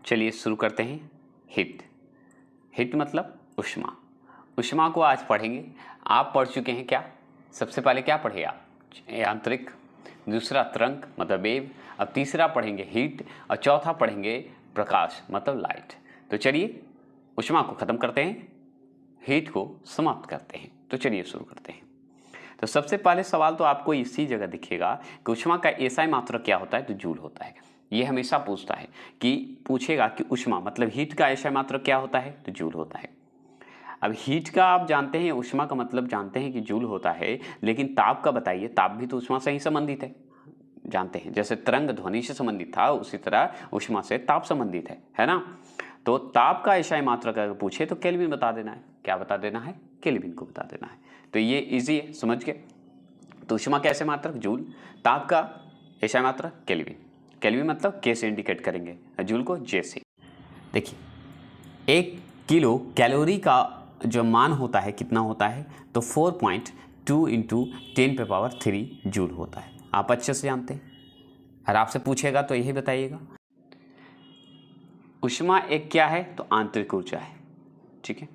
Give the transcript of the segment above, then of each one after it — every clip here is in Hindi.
चलिए शुरू करते हैं। हीट। हीट मतलब ऊष्मा। ऊष्मा को आज पढ़ेंगे। आप पढ़ चुके हैं क्या? सबसे पहले क्या पढ़े आप? आंतरिक, दूसरा तरंग मतलब वेव, अब तीसरा पढ़ेंगे हीट और चौथा पढ़ेंगे प्रकाश मतलब लाइट। तो चलिए ऊष्मा को खत्म करते हैं, हीट को समाप्त करते हैं। तो चलिए शुरू करते हैं। तो सबसे पहले सवाल तो आपको इसी जगह दिखेगा कि ऊष्मा का एसआई मात्रक क्या होता है? तो जूल होता है। ये हमेशा पूछता है कि पूछेगा कि ऊष्मा मतलब हीट का एसआई मात्रक क्या होता है? तो जूल होता है। अब हीट का आप जानते हैं, ऊष्मा का मतलब जानते हैं कि जूल होता है, लेकिन ताप का बताइए। ताप भी तो ऊष्मा से ही संबंधित है, जानते हैं। जैसे तरंग ध्वनि से संबंधित था, उसी तरह ऊष्मा से ताप संबंधित है ना? तो ताप का एसआई मात्रक अगर पूछे तो केल्विन बता देना है। क्या बता देना है? केल्विन को बता देना है। तो ये इजी है, समझ गए। तो ऊष्मा का एसआई मात्रक जूल, ताप का एसआई मात्रक केल्विन। केल्विन मतलब के से इंडिकेट करेंगे, जूल को जे से। देखिए 1 किलो कैलोरी का जो मान होता है कितना होता है? तो 4.2 इंटू 10⁻³ जूल होता है। आप अच्छे से जानते हैं, अगर आपसे पूछेगा तो यही बताइएगा। ऊष्मा एक क्या है? तो आंतरिक ऊर्जा है, ठीक है।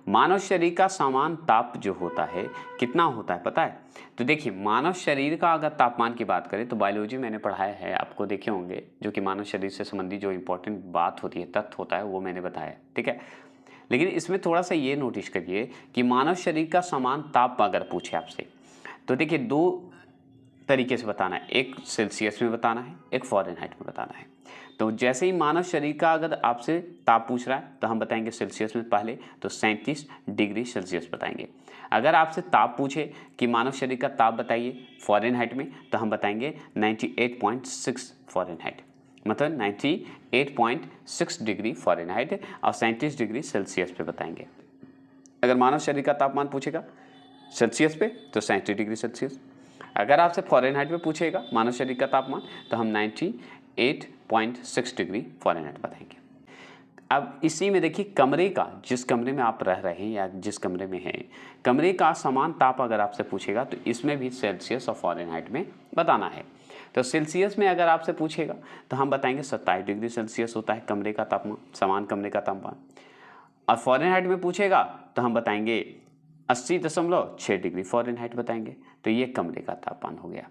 मानव शरीर का सामान्य ताप जो होता है कितना होता है पता है? तो देखिए मानव शरीर का अगर तापमान की बात करें तो बायोलॉजी मैंने पढ़ाया है, आपको देखे होंगे, जो कि मानव शरीर से संबंधित जो इंपॉर्टेंट बात होती है, तथ्य होता है, वो मैंने बताया, ठीक है। लेकिन इसमें थोड़ा सा ये नोटिस करिए कि मानव शरीर का सामान्य ताप अगर पूछे आपसे तो देखिए 2 तरीके से बताना है, एक सेल्सियस में बताना है, एक फ़ारेनहाइट में बताना है। तो जैसे ही मानव शरीर का अगर आपसे ताप पूछ रहा है तो हम बताएंगे सेल्सियस में पहले, तो 37 डिग्री सेल्सियस बताएंगे। अगर आपसे ताप पूछे कि मानव शरीर का ताप बताइए फ़ारेनहाइट में, तो हम बताएंगे 98.6 फ़ारेनहाइट, मतलब 98.6 डिग्री फ़ारेनहाइट और 37 डिग्री सेल्सियस पे बताएंगे। अगर मानव शरीर का तापमान पूछेगा सेल्सियस पे तो 37 डिग्री सेल्सियस। अगर आपसे फ़ारेनहाइट में पूछेगा मानव शरीर का तापमान तो हम 98.6 डिग्री फ़ारेनहाइट बताएंगे। अब इसी में देखिए कमरे का, जिस कमरे में आप रह रहे हैं या जिस कमरे में हैं, कमरे का समान ताप अगर आपसे पूछेगा तो इसमें भी सेल्सियस और फ़ारेनहाइट में बताना है। तो सेल्सियस में अगर आपसे पूछेगा तो हम बताएंगे 27 डिग्री सेल्सियस होता है कमरे का तापमान, समान कमरे का तापमान। और फ़ारेनहाइट में पूछेगा तो हम बताएंगे 80.6 डिग्री फ़ारेनहाइट बताएंगे। तो ये कमरे का तापमान हो गया।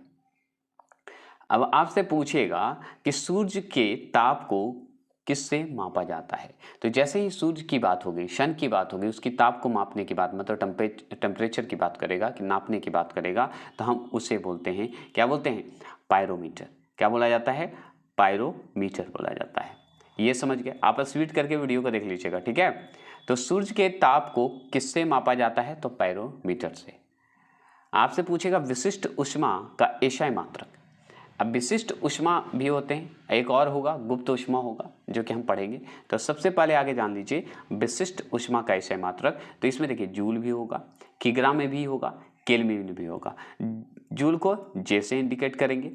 अब आपसे पूछेगा कि सूर्य के ताप को किससे मापा जाता है? तो जैसे ही सूर्य की बात होगी, सन की बात होगी, उसकी ताप को मापने की बात, मतलब टेम्परेचर की बात करेगा, कि नापने की बात करेगा, तो हम उसे बोलते हैं, क्या बोलते हैं? पायरोमीटर। क्या बोला जाता है? पायरोमीटर बोला जाता है। ये समझ गए? आप स्पीड करके वीडियो को देख लीजिएगा, ठीक है। तो सूर्य के ताप को किससे मापा जाता है? तो पायरोमीटर से। आपसे पूछेगा विशिष्ट ऊष्मा का एसआई मात्रक। अब विशिष्ट ऊष्मा भी होते हैं, एक और होगा गुप्त ऊष्मा होगा, जो कि हम पढ़ेंगे। तो सबसे पहले आगे जान लीजिए विशिष्ट ऊष्मा का एसआई मात्रक। तो इसमें देखिए जूल भी होगा, किग्रा में भी होगा, केल्विन भी होगा। जूल को जे से इंडिकेट करेंगे,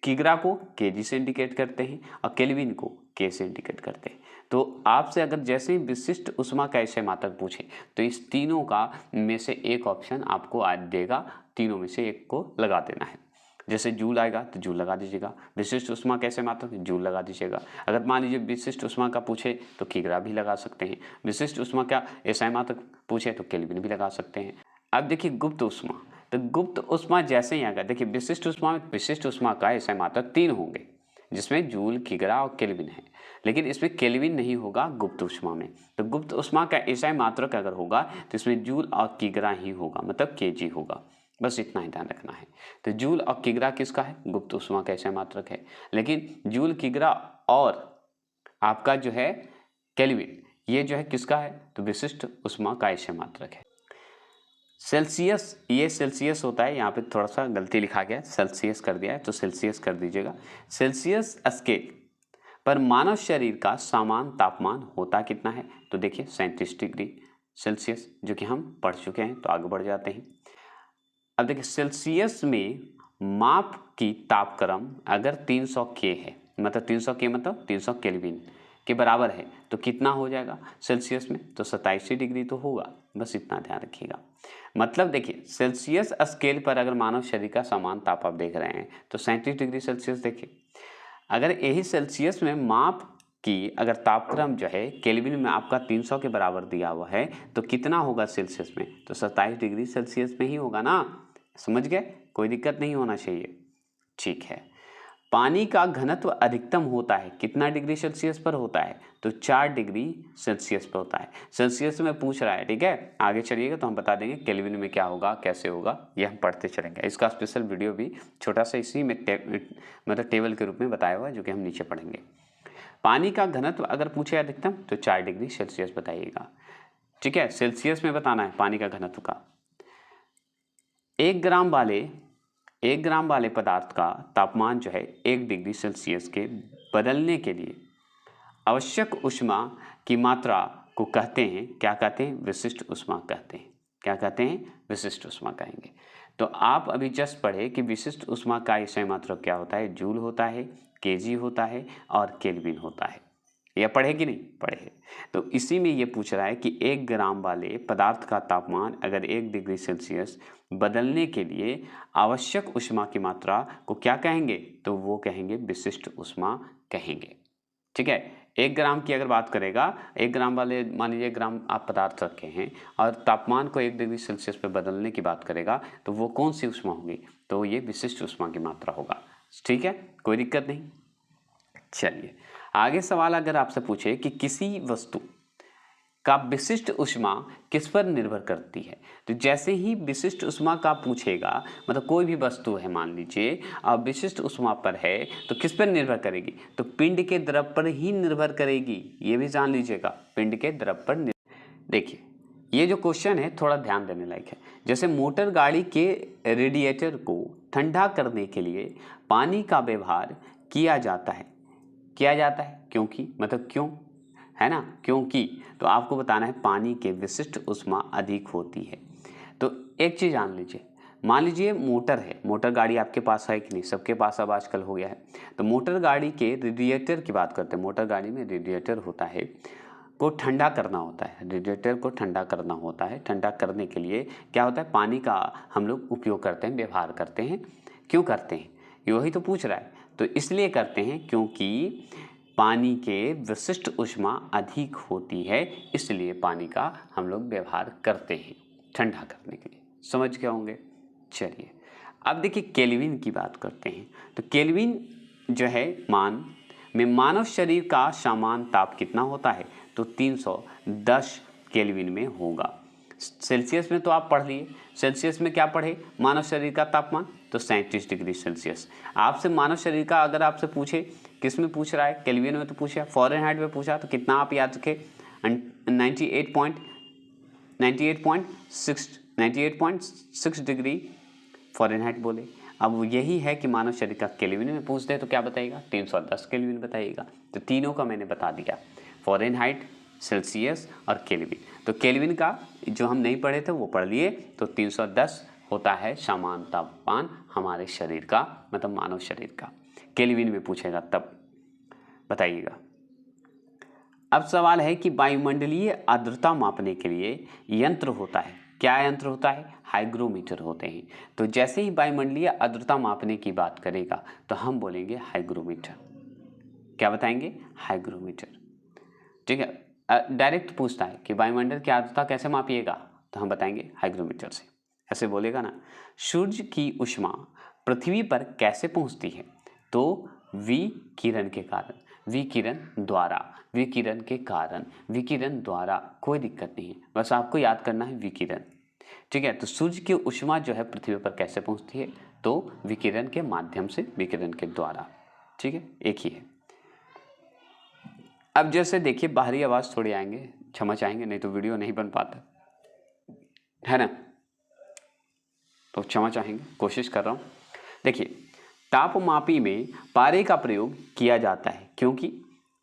किग्रा को केजी से इंडिकेट करते हैं और केल्विन को के से इंडिकेट करते हैं। तो आपसे अगर जैसे ही विशिष्ट ऊष्मा का एसआई मात्रक पूछे तो इस तीनों का में से एक ऑप्शन आपको आज देगा, तीनों में से एक को लगा देना है। जैसे जूल आएगा तो जूल लगा दीजिएगा, विशिष्ट ऊष्मा कैसे मात्रक जूल लगा दीजिएगा। अगर मान लीजिए विशिष्ट ऊष्मा का पूछे तो किग्रा भी लगा सकते हैं, विशिष्ट ऊष्मा का एसआई मात्रक पूछे तो केल्विन भी लगा सकते हैं। अब देखिए गुप्त ऊष्मा, तो गुप्त ऊष्मा जैसे ही आएगा, देखिए विशिष्ट ऊष्मा में विशिष्ट ऊष्मा का एसआई मात्रक 3 होंगे, जिसमें जूल, किग्रा और केल्विन है, लेकिन इसमें केल्विन नहीं होगा गुप्त ऊष्मा में। तो गुप्त ऊष्मा का एसआई मात्रक अगर होगा तो इसमें जूल और किग्रा ही होगा, मतलब केजी होगा। बस इतना ही ध्यान रखना है। तो जूल और किग्रा किसका है? गुप्त ऊष्मा का एसआई मात्रक है। लेकिन जूल, किग्रा और आपका जो है केल्विन, ये जो है किसका है? तो विशिष्ट ऊष्मा का एसआई मात्रक है। सेल्सियस, ये सेल्सियस होता है, यहाँ पे थोड़ा सा गलती लिखा गया है, सेल्सियस कर दिया है तो सेल्सियस कर दीजिएगा। सेल्सियस स्केल पर मानव शरीर का सामान्य तापमान होता कितना है? तो देखिए 37 डिग्री सेल्सियस, जो कि हम पढ़ चुके हैं। तो आगे बढ़ जाते हैं। अब देखिए सेल्सियस में माप की तापक्रम अगर 300 के है, मतलब 300 के मतलब 300 केल्विन के बराबर है, तो कितना हो जाएगा सेल्सियस में? तो 27 डिग्री तो होगा। बस इतना ध्यान रखिएगा। मतलब देखिए सेल्सियस स्केल पर अगर मानव शरीर का समान ताप आप देख रहे हैं तो 37 डिग्री सेल्सियस देखिए। अगर यही सेल्सियस में माप की अगर तापक्रम जो है केल्विन में आपका 300 के बराबर दिया हुआ है तो कितना होगा सेल्सियस में, तो 27 डिग्री सेल्सियस में ही होगा ना। समझ गए, कोई दिक्कत नहीं होना चाहिए। ठीक है, पानी का घनत्व अधिकतम होता है कितना डिग्री सेल्सियस पर होता है, तो 4 डिग्री सेल्सियस पर होता है। सेल्सियस में पूछ रहा है, ठीक है। आगे चलिएगा तो हम बता देंगे केल्विन में क्या होगा कैसे होगा, ये हम पढ़ते चलेंगे। इसका स्पेशल वीडियो भी छोटा सा इसी में मतलब टेबल के रूप में बताया हुआ है, जो कि हम नीचे पढ़ेंगे। पानी का घनत्व अगर पूछे अधिकतम तो 4 डिग्री सेल्सियस बताइएगा। ठीक है, सेल्सियस में बताना है पानी का घनत्व का। 1 ग्राम वाले पदार्थ का तापमान जो है 1 डिग्री सेल्सियस के बदलने के लिए आवश्यक ऊष्मा की मात्रा को कहते हैं, क्या कहते हैं, विशिष्ट ऊष्मा कहते हैं। क्या कहते हैं, विशिष्ट ऊष्मा कहेंगे। तो आप अभी जस्ट पढ़े कि विशिष्ट ऊष्मा का सही मात्रक क्या होता है, जूल होता है, केजी होता है और केल्विन होता है। यह पढ़े कि नहीं पढ़े। तो इसी में ये पूछ रहा है कि 1 ग्राम वाले पदार्थ का तापमान अगर 1 डिग्री सेल्सियस बदलने के लिए आवश्यक ऊष्मा की मात्रा को क्या कहेंगे, तो वो कहेंगे विशिष्ट ऊष्मा कहेंगे। ठीक है, 1 ग्राम की अगर बात करेगा, 1 ग्राम वाले मान लीजिए ग्राम आप पदार्थ रखे हैं और तापमान को 1 डिग्री सेल्सियस पे बदलने की बात करेगा तो वो कौन सी ऊष्मा होगी, तो ये विशिष्ट ऊष्मा की मात्रा होगा। ठीक है, कोई दिक्कत नहीं। चलिए आगे सवाल अगर आपसे पूछे कि किसी वस्तु का विशिष्ट ऊष्मा किस पर निर्भर करती है, तो जैसे ही विशिष्ट ऊष्मा का पूछेगा, मतलब कोई भी वस्तु है मान लीजिए और विशिष्ट ऊष्मा पर है तो किस पर निर्भर करेगी, तो पिंड के द्रव पर ही निर्भर करेगी। ये भी जान लीजिएगा, पिंड के द्रव पर। देखिए ये जो क्वेश्चन है थोड़ा ध्यान देने लायक है। जैसे मोटर गाड़ी के रेडिएटर को ठंडा करने के लिए पानी का व्यवहार किया जाता है, क्योंकि मतलब क्यों, है ना, क्योंकि तो आपको बताना है पानी के विशिष्ट ऊष्मा अधिक होती है। तो एक चीज़ जान लीजिए, मान लीजिए मोटर है, मोटर गाड़ी आपके पास है कि नहीं, सबके पास अब आजकल हो गया है। तो मोटर गाड़ी के रेडिएटर की बात करते हैं, मोटर गाड़ी में रेडिएटर होता है, को ठंडा करना होता है, रेडिएटर को ठंडा करना होता है। ठंडा करने के लिए क्या होता है, पानी का हम लोग उपयोग करते हैं, व्यवहार करते हैं। क्यों करते हैं, वही तो पूछ रहा है। तो इसलिए करते हैं क्योंकि पानी के विशिष्ट ऊष्मा अधिक होती है, इसलिए पानी का हम लोग व्यवहार करते हैं ठंडा करने के लिए। समझ गए होंगे। चलिए अब देखिए केल्विन की बात करते हैं। तो केल्विन जो है मान में मानव शरीर का सामान्य ताप कितना होता है, तो 310 केल्विन में होगा। सेल्सियस में तो आप पढ़ लिए, सेल्सियस में क्या पढ़े, मानव शरीर का तापमान, तो 37 डिग्री सेल्सियस। आपसे मानव शरीर का अगर आपसे पूछे, किस में पूछ रहा है, केल्विन में तो पूछा, फॉरेनहाइट में पूछा, तो कितना आप याद रखे, 98.6 डिग्री फॉरेनहाइट बोले। अब यही है कि मानव शरीर का केल्विन में पूछ दे तो क्या बताएगा, 310 केल्विन बताइएगा। तो तीनों का मैंने बता दिया, फॉरेनहाइट, सेल्सियस और केल्विन। तो केल्विन का जो हम नहीं पढ़े थे वो पढ़ लिए। तो 310 होता है सामान्य तापमान हमारे शरीर का, मतलब मानव शरीर का। केल्विन में पूछेगा तब बताइएगा। अब सवाल है कि वायुमंडलीय आर्द्रता मापने के लिए यंत्र होता है, क्या यंत्र होता है, हाइग्रोमीटर होते हैं। तो जैसे ही वायुमंडलीय आर्द्रता मापने की बात करेगा तो हम बोलेंगे हाइग्रोमीटर। क्या बताएंगे, हाइग्रोमीटर। ठीक है, डायरेक्ट पूछता है कि वायुमंडल की आर्द्रता कैसे मापिएगा, तो हम बताएंगे हाइग्रोमीटर से। ऐसे बोलेगा ना। सूर्य की ऊष्मा पृथ्वी पर कैसे पहुंचती है, तो विकिरण के कारण, विकिरण द्वारा, कोई दिक्कत नहीं है, बस आपको याद करना है विकिरण। ठीक है, तो सूर्य की ऊष्मा जो है पृथ्वी पर कैसे पहुंचती है, तो विकिरण के माध्यम से, विकिरण के द्वारा। ठीक है, एक ही है। अब जैसे देखिए बाहरी आवाज़ थोड़ी आएंगे, क्षमा चाहेंगे, नहीं तो वीडियो नहीं बन पाता है ना, तो क्षमा चाहेंगे, कोशिश कर रहा हूँ। देखिए तापमापी में पारे का प्रयोग किया जाता है क्योंकि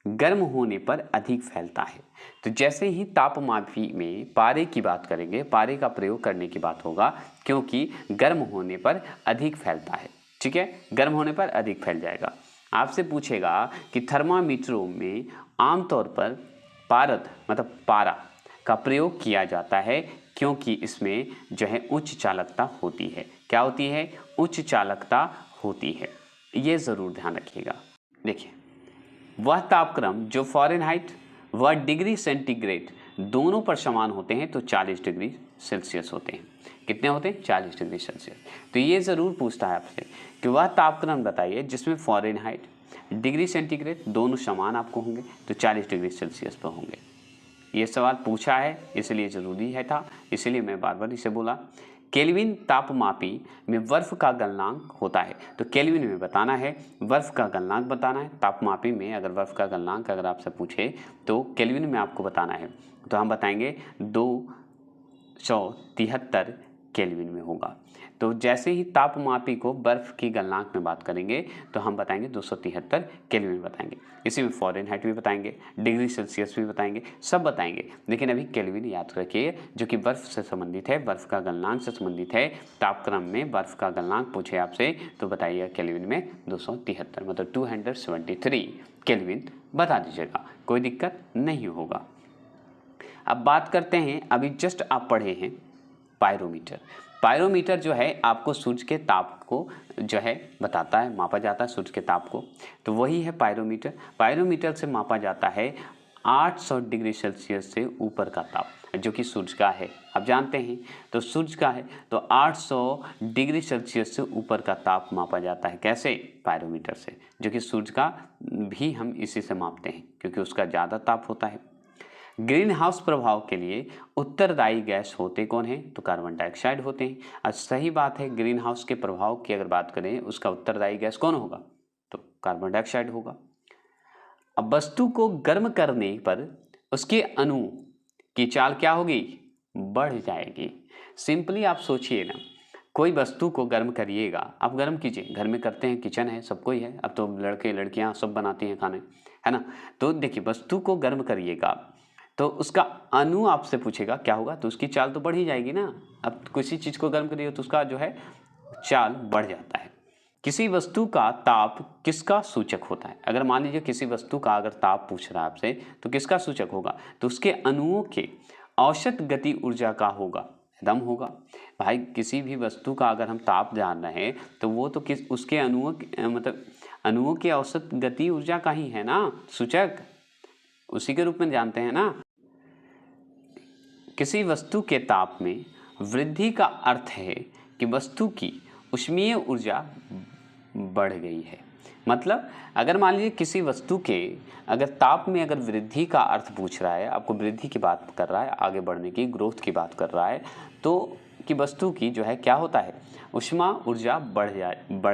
गर्म होने पर अधिक फैलता है। तो जैसे ही तापमापी में पारे की बात करेंगे, पारे का प्रयोग करने की बात होगा क्योंकि गर्म होने पर अधिक फैलता है। ठीक है, गर्म होने पर अधिक फैल जाएगा। आपसे पूछेगा कि थर्मामीटरों में आमतौर पर पारद मतलब पारा का प्रयोग किया जाता है क्योंकि इसमें जो है उच्च चालकता होती है। क्या होती है, उच्च चालकता होती है, ये ज़रूर ध्यान रखिएगा। देखिए वह तापक्रम जो फ़ारेनहाइट व डिग्री सेंटीग्रेड दोनों पर समान होते हैं तो 40 डिग्री सेल्सियस होते हैं। कितने होते हैं? 40 डिग्री सेल्सियस। तो ये ज़रूर पूछता है आपसे कि वह तापक्रम बताइए जिसमें फ़ारेनहाइट डिग्री सेंटीग्रेड दोनों समान आपको होंगे तो 40 डिग्री सेल्सियस पर होंगे। ये सवाल पूछा है इसलिए ज़रूरी है था, इसलिए मैं बार बार इसे बोला। केल्विन तापमापी में बर्फ़ का गलनांक होता है, तो केल्विन में बताना है, बर्फ़ का गलनांक बताना है। तापमापी में अगर बर्फ़ का गलनांक अगर आपसे पूछे तो केल्विन में आपको बताना है, तो हम बताएंगे 273 केल्विन में होगा। तो जैसे ही तापमापी को बर्फ़ की गलनांक में बात करेंगे तो हम बताएंगे 273 केल्विन बताएंगे। इसी में फ़ारेनहाइट भी बताएंगे, डिग्री सेल्सियस भी बताएंगे, सब बताएंगे, लेकिन अभी केल्विन याद रखिए जो कि बर्फ़ से संबंधित है, बर्फ़ का गलनांक से संबंधित है। तापक्रम में बर्फ़ का गलनांक पूछे आपसे तो बताइएगा केल्विन में 273 मतलब 273 केल्विन बता दीजिएगा, कोई दिक्कत नहीं होगा। अब बात करते हैं, अभी जस्ट आप पढ़े हैं पायरोमीटर। पायरोमीटर जो है आपको सूर्य के ताप को जो है बताता है, मापा जाता है सूर्य के ताप को, तो वही है पायरोमीटर। पायरोमीटर से मापा जाता है 800 डिग्री सेल्सियस से ऊपर का ताप जो कि सूर्य का है। आप जानते हैं तो सूर्य का है तो 800 डिग्री सेल्सियस से ऊपर का ताप मापा जाता है। कैसे? पायरोमीटर से, जो कि सूर्य का भी हम इसी से मापते हैं क्योंकि उसका ज़्यादा ताप होता है। ग्रीन हाउस प्रभाव के लिए उत्तरदायी गैस होते कौन हैं? तो कार्बन डाइऑक्साइड होते हैं। आज सही बात है, ग्रीन हाउस के प्रभाव की अगर बात करें उसका उत्तरदायी गैस कौन होगा? तो कार्बन डाइऑक्साइड होगा। अब वस्तु को गर्म करने पर उसके अणु की चाल क्या होगी? बढ़ जाएगी। सिंपली आप सोचिए ना, कोई वस्तु को गर्म करिएगा, आप गर्म कीजिए, घर में करते हैं, किचन है, सबको ही है, अब तो लड़के लड़कियां सब बनाती हैं खाने, है ना। तो देखिए वस्तु को गर्म करिएगा तो उसका अणु आपसे पूछेगा क्या होगा, तो उसकी चाल तो बढ़ ही जाएगी ना। अब किसी चीज़ को गर्म करिए तो उसका जो है चाल बढ़ जाता है। किसी वस्तु का ताप किसका सूचक होता है? अगर मान लीजिए किसी वस्तु का अगर ताप पूछ रहा है आपसे तो किसका सूचक होगा? तो उसके अणुओं के औसत गति ऊर्जा का होगा, दम होगा। भाई किसी भी वस्तु का अगर हम ताप जान रहे हैं तो वो तो किस उसके अणुओं मतलब अणुओं के औसत गति ऊर्जा का ही है ना सूचक, उसी के रूप में जानते हैं ना। किसी वस्तु के ताप में वृद्धि का अर्थ है कि वस्तु की ऊष्मीय ऊर्जा बढ़ गई है। मतलब अगर मान लीजिए किसी वस्तु के अगर ताप में अगर वृद्धि का अर्थ पूछ रहा है, आपको वृद्धि की बात कर रहा है, आगे बढ़ने की, ग्रोथ की बात कर रहा है, तो कि वस्तु की जो है क्या होता है, ऊष्मा ऊर्जा बढ़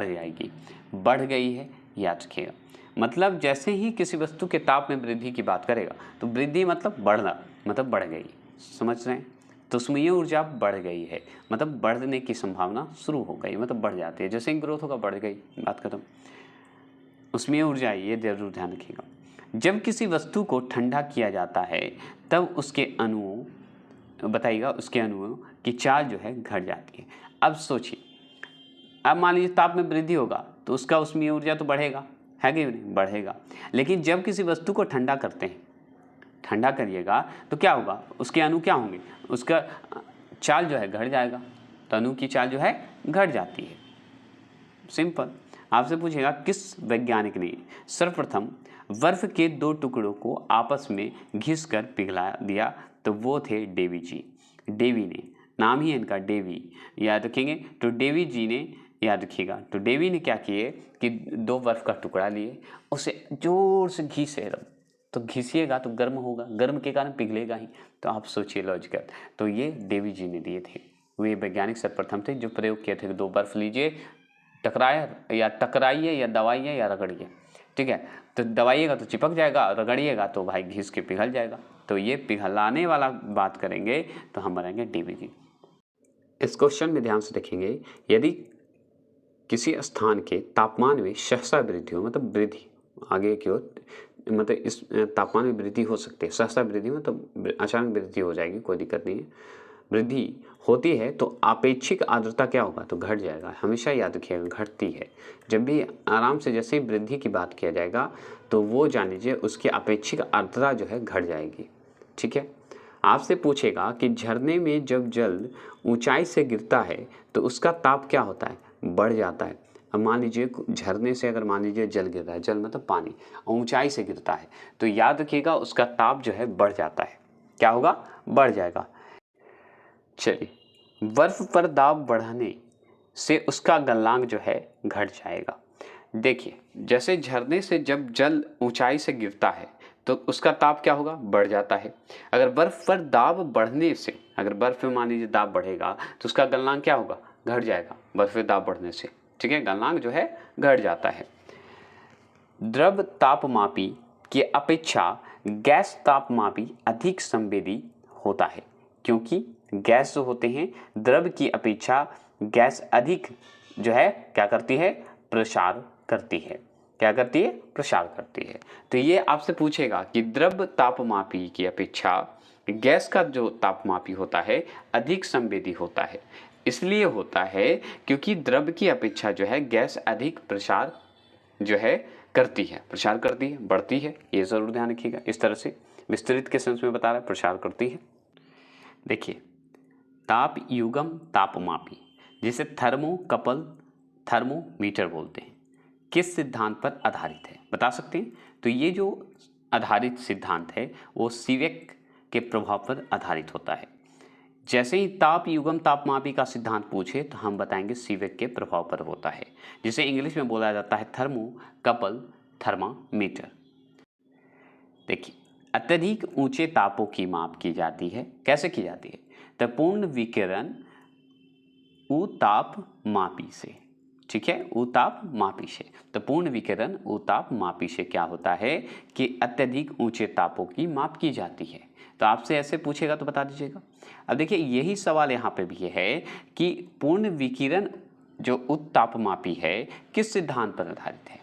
जाएगी, बढ़ गई है, याद रखिएगा। मतलब जैसे ही किसी वस्तु के ताप में वृद्धि की बात करेगा तो वृद्धि मतलब बढ़ना, मतलब बढ़ गई, समझ रहे हैं। तो ऊष्मीय ऊर्जा बढ़ गई है मतलब बढ़ने की संभावना शुरू हो गई, मतलब बढ़ जाती है, जैसे ही ग्रोथ होगा बढ़ गई, बात खत्म। ऊष्मीय ऊर्जा, ये जरूर ध्यान रखिएगा। जब किसी वस्तु को ठंडा किया जाता है तब उसके अणुओं, बताइएगा, उसके अणुओं की चाल जो है घट जाती है। अब सोचिए, अब मान लीजिए ताप में वृद्धि होगा तो उसका ऊष्मीय ऊर्जा तो बढ़ेगा, है कि नहीं? बढ़ेगा। लेकिन जब किसी वस्तु को ठंडा करते हैं, ठंडा करिएगा तो क्या होगा, उसके अणु क्या होंगे, उसका चाल जो है घट जाएगा, तो अणु की चाल जो है घट जाती है। सिंपल। आपसे पूछेगा किस वैज्ञानिक ने सर्वप्रथम बर्फ के दो टुकड़ों को आपस में घिसकर पिघला दिया, तो वो थे डेवी जी। डेवी ने, नाम ही इनका डेवी, याद रखेंगे। तो डेवी जी ने, याद रखिएगा, तो डेवी ने क्या किए कि दो बर्फ का टुकड़ा लिए, उसे जोर से घिसे, तो घिसिएगा तो गर्म होगा, गर्म के कारण पिघलेगा ही। तो आप सोचिए लॉजिकल, तो ये डेवी जी ने दिए थे, वे वैज्ञानिक सर्वप्रथम थे जो प्रयोग किए थे। दो बर्फ लीजिए, टकराइए या दबाइए या रगड़िए, ठीक है। तो दबाइएगा तो चिपक जाएगा, रगड़िएगा तो भाई घिस के पिघल जाएगा। तो ये पिघलाने वाला बात करेंगे तो हम बनाएंगे डेवी जी। इस क्वेश्चन में ध्यान से देखेंगे, यदि किसी स्थान के तापमान में सहसा वृद्धि हो, मतलब वृद्धि आगे की ओर, मतलब इस तापमान में वृद्धि हो सकती है, सहसा वृद्धि मतलब अचानक वृद्धि हो जाएगी, कोई दिक्कत नहीं है, वृद्धि होती है तो आपेक्षिक आर्द्रता क्या होगा, तो घट जाएगा। हमेशा याद रखिएगा घटती है, जब भी आराम से जैसे ही वृद्धि की बात किया जाएगा तो वो जान लीजिए उसकी आपेक्षिक आर्द्रता जो है घट जाएगी, ठीक है। आपसे पूछेगा कि झरने में जब जल ऊंचाई से गिरता है तो उसका ताप क्या होता है, बढ़ जाता है। अब मान लीजिए झरने से अगर मान लीजिए जल गिर रहा है, जल मतलब पानी, ऊंचाई से गिरता है, तो याद रखिएगा उसका ताप जो है बढ़ जाता है। क्या होगा? बढ़ जाएगा। चलिए, बर्फ पर दाब बढ़ने से उसका गलनांक जो है घट जाएगा। देखिए, जैसे झरने से जब जल ऊंचाई से गिरता है तो उसका ताप क्या होगा? बढ़ जाता है। अगर बर्फ पर दाब बढ़ने से, अगर बर्फ में मान लीजिए दाब बढ़ेगा तो उसका गलनांक क्या होगा? घट जाएगा बर्फ में दाब बढ़ने से। ठीक है, गलनांक जो है घट जाता है। द्रव तापमापी की अपेक्षा गैस तापमापी अधिक संवेदी होता है, क्योंकि गैस जो होते हैं द्रव की अपेक्षा गैस अधिक जो है क्या करती है? प्रसार करती है। क्या करती है? प्रसार करती है। तो ये आपसे पूछेगा कि द्रव तापमापी की अपेक्षा गैस का जो तापमापी होता है अधिक संवेदी होता है। इसलिए होता है क्योंकि द्रव की अपेक्षा जो है गैस अधिक प्रसार जो है करती है, प्रसार करती है, बढ़ती है। ये ज़रूर ध्यान रखिएगा। इस तरह से विस्तृत के सेंस में बता रहा है, प्रसार करती है। देखिए, ताप युगम तापमापी, जिसे थर्मोकपल थर्मोमीटर बोलते हैं, किस सिद्धांत पर आधारित है? बता सकते हैं? तो ये जो आधारित सिद्धांत है वो सीवेक के प्रभाव पर आधारित होता है। जैसे ही ताप युगम तापमापी का सिद्धांत पूछे तो हम बताएंगे सीवेक के प्रभाव पर होता है, जिसे इंग्लिश में बोला जाता है थर्मोकपल थर्मामीटर। देखिए, अत्यधिक ऊंचे तापों की माप की जाती है। कैसे की जाती है? तो पूर्ण विकिरण उतापमापी से। ठीक है, उतापमापी से। तो पूर्ण विकिरण उतापमापी से क्या होता है कि अत्यधिक ऊंचे तापों की माप की जाती है। तो आपसे ऐसे पूछेगा तो बता दीजिएगा। अब देखिए, यही सवाल यहाँ पे भी है कि पूर्ण विकिरण जो उत्तापमापी है किस सिद्धांत पर आधारित है,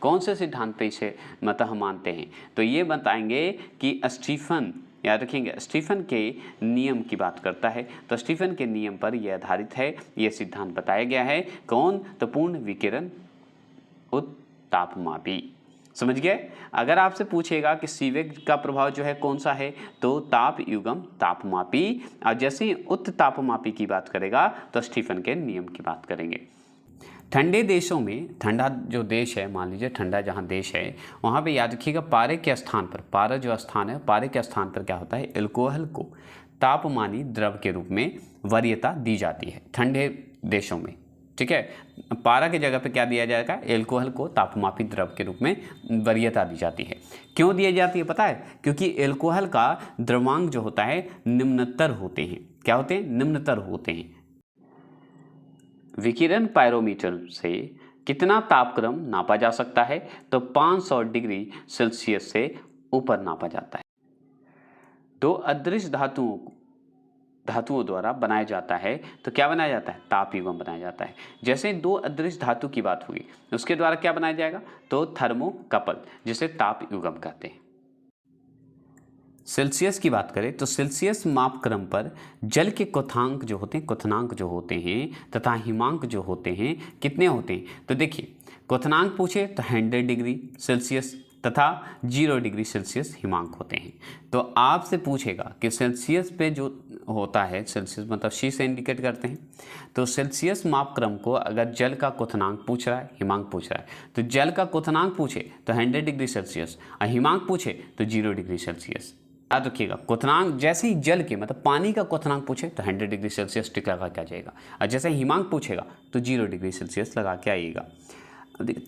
कौन से सिद्धांत पे इसे हम मानते हैं? तो ये बताएंगे कि स्टीफन, याद रखेंगे, स्टीफन के नियम की बात करता है। तो स्टीफन के नियम पर यह आधारित है, यह सिद्धांत बताया गया है। कौन? तो पूर्ण विकिरण उत्तापमापी। समझ गए? अगर आपसे पूछेगा कि सीवेक का प्रभाव जो है कौन सा है, तो ताप युगम तापमापी। और जैसे ही उत्तापमापी की बात करेगा तो स्टीफन के नियम की बात करेंगे। ठंडे देशों में, ठंडा जो देश है, मान लीजिए ठंडा जहाँ देश है, वहाँ पे याद रखिएगा पारे के स्थान पर, पारा जो स्थान है, पारे के स्थान पर क्या होता है? एल्कोहल को तापमानी द्रव के रूप में वरीयता दी जाती है ठंडे देशों में। ठीक है, पारा की जगह पे क्या दिया जाएगा? एल्कोहल को तापमापी द्रव के रूप में वरीयता दी जाती है। क्यों दी जाती है पता है? क्योंकि एल्कोहल का द्रव्यांक जो होता है निम्नतर होते हैं। क्या होते हैं? निम्नतर होते हैं। विकिरण पायरोमीटर से कितना तापक्रम नापा जा सकता है? तो 500 डिग्री सेल्सियस से ऊपर नापा जाता है। दो अदृश्य धातुओं द्वारा बनाया जाता है, तो क्या बनाया जाता है? ताप युग्म बनाया जाता है। जैसे दो अदृश्य धातु की बात होगी, उसके द्वारा क्या बनाया जाएगा? तो थर्मोकपल, जिसे ताप युग्म कहते हैं। सेल्सियस की बात करें तो सेल्सियस माप क्रम पर जल के क्वथनांक जो होते हैं तथा हिमांक जो होते हैं कितने होते हैं? तो देखिए, क्वथनांक पूछे तो 100 डिग्री सेल्सियस तथा 0 डिग्री सेल्सियस हिमांक होते हैं। तो आपसे पूछेगा कि सेल्सियस पे जो होता है, सेल्सियस मतलब सी से इंडिकेट करते हैं, तो सेल्सियस माप क्रम को अगर जल का क्वथनांक पूछ रहा है, हिमांक पूछ रहा है, तो जल का क्वथनांक पूछे तो 100 डिग्री सेल्सियस और हिमांक पूछे तो 0 डिग्री सेल्सियस। याद रखिएगा, क्वथनांक जैसे ही जल के मतलब पानी का क्वथनांक पूछे तो 100 डिग्री सेल्सियस टिक लगा के आ जाएगा, और जैसे हिमांक पूछेगा तो 0 डिग्री सेल्सियस लगा के आइएगा।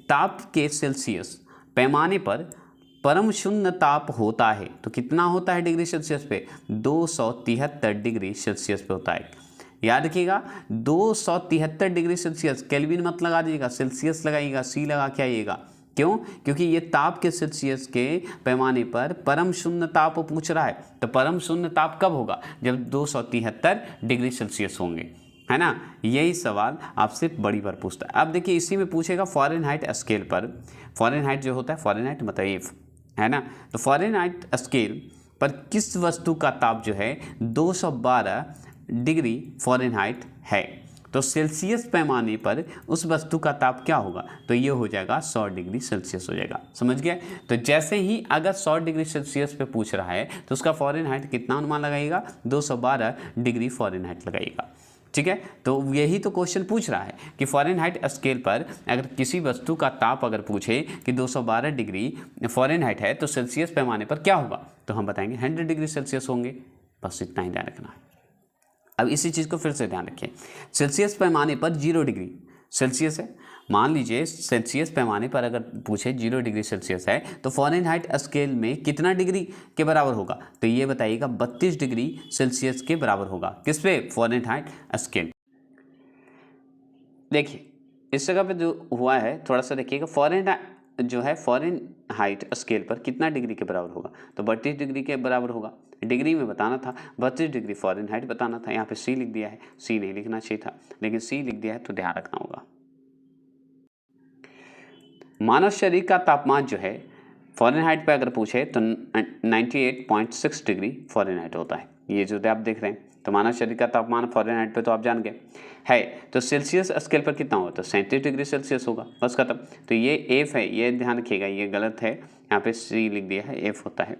ताप के सेल्सियस पैमाने पर परम शून्य ताप होता है तो कितना होता है डिग्री सेल्सियस पे? 273 डिग्री सेल्सियस पे होता है। याद रखिएगा, 273 डिग्री सेल्सियस, केल्विन मत लगा दीजिएगा, सेल्सियस लगाइएगा, सी लगा के आइएगा। क्यों? क्योंकि ये ताप के सेल्सियस के पैमाने पर परम शून्य ताप पूछ रहा है। तो परम शून्य ताप कब होगा? जब 273 डिग्री सेल्सियस होंगे, है ना। यही सवाल आपसे बड़ी बार पूछता है। अब देखिए, इसी में पूछेगा फ़ारेनहाइट स्केल पर, फ़ारेनहाइट जो होता है, फ़ारेनहाइट मतलब एफ, है ना। तो फ़ारेनहाइट स्केल पर किस वस्तु का ताप जो है 212 डिग्री फ़ारेनहाइट है? तो सेल्सियस पैमाने पर उस वस्तु का ताप क्या होगा? तो ये हो जाएगा 100 डिग्री सेल्सियस हो जाएगा। समझ गए? तो जैसे ही अगर 100 डिग्री सेल्सियस पे पूछ रहा है तो उसका फ़ारेनहाइट कितना अनुमान लगाइएगा? 212 डिग्री फ़ारेनहाइट लगाइएगा। ठीक है। तो यही तो क्वेश्चन पूछ रहा है कि फ़ारेनहाइट स्केल पर अगर किसी वस्तु का ताप अगर पूछे कि 212 डिग्री फ़ारेनहाइट है तो सेल्सियस पैमाने पर क्या होगा, तो हम बताएंगे 100 डिग्री सेल्सियस होंगे। बस इतना ही ध्यान रखना है। अब इसी चीज़ को फिर से ध्यान रखिए, सेल्सियस पैमाने पर 0 डिग्री सेल्सियस है। मान लीजिए सेल्सियस पैमाने पर अगर पूछे 0 डिग्री सेल्सियस है तो फ़ारेनहाइट स्केल में कितना डिग्री के बराबर होगा, तो ये बताइएगा 32 डिग्री सेल्सियस के बराबर होगा। किस पे? Fahrenheit scale. देखिए इस जगह पे जो हुआ है थोड़ा सा देखिएगा, फ़ारेनहाइट स्केल पर कितना डिग्री के बराबर होगा, तो 32 डिग्री के बराबर होगा। डिग्री में बताना था, 32 डिग्री फ़ारेनहाइट बताना था। यहाँ पे सी लिख दिया है, सी नहीं लिखना चाहिए था, लेकिन सी लिख दिया है तो ध्यान रखना होगा। मानव शरीर का तापमान जो है फ़ारेनहाइट पे अगर पूछे तो 98.6 डिग्री फ़ारेनहाइट होता है। ये जो आप देख रहे हैं, तो मानव शरीर का तापमान फ़ारेनहाइट पे तो आप जान गए है। तो सेल्सियस स्केल पर कितना होगा, तो 37 डिग्री सेल्सियस होगा। बस खत्म। तो ये एफ है, ये ध्यान रखिएगा, ये गलत है, यहाँ पे सी लिख दिया है, एफ होता है।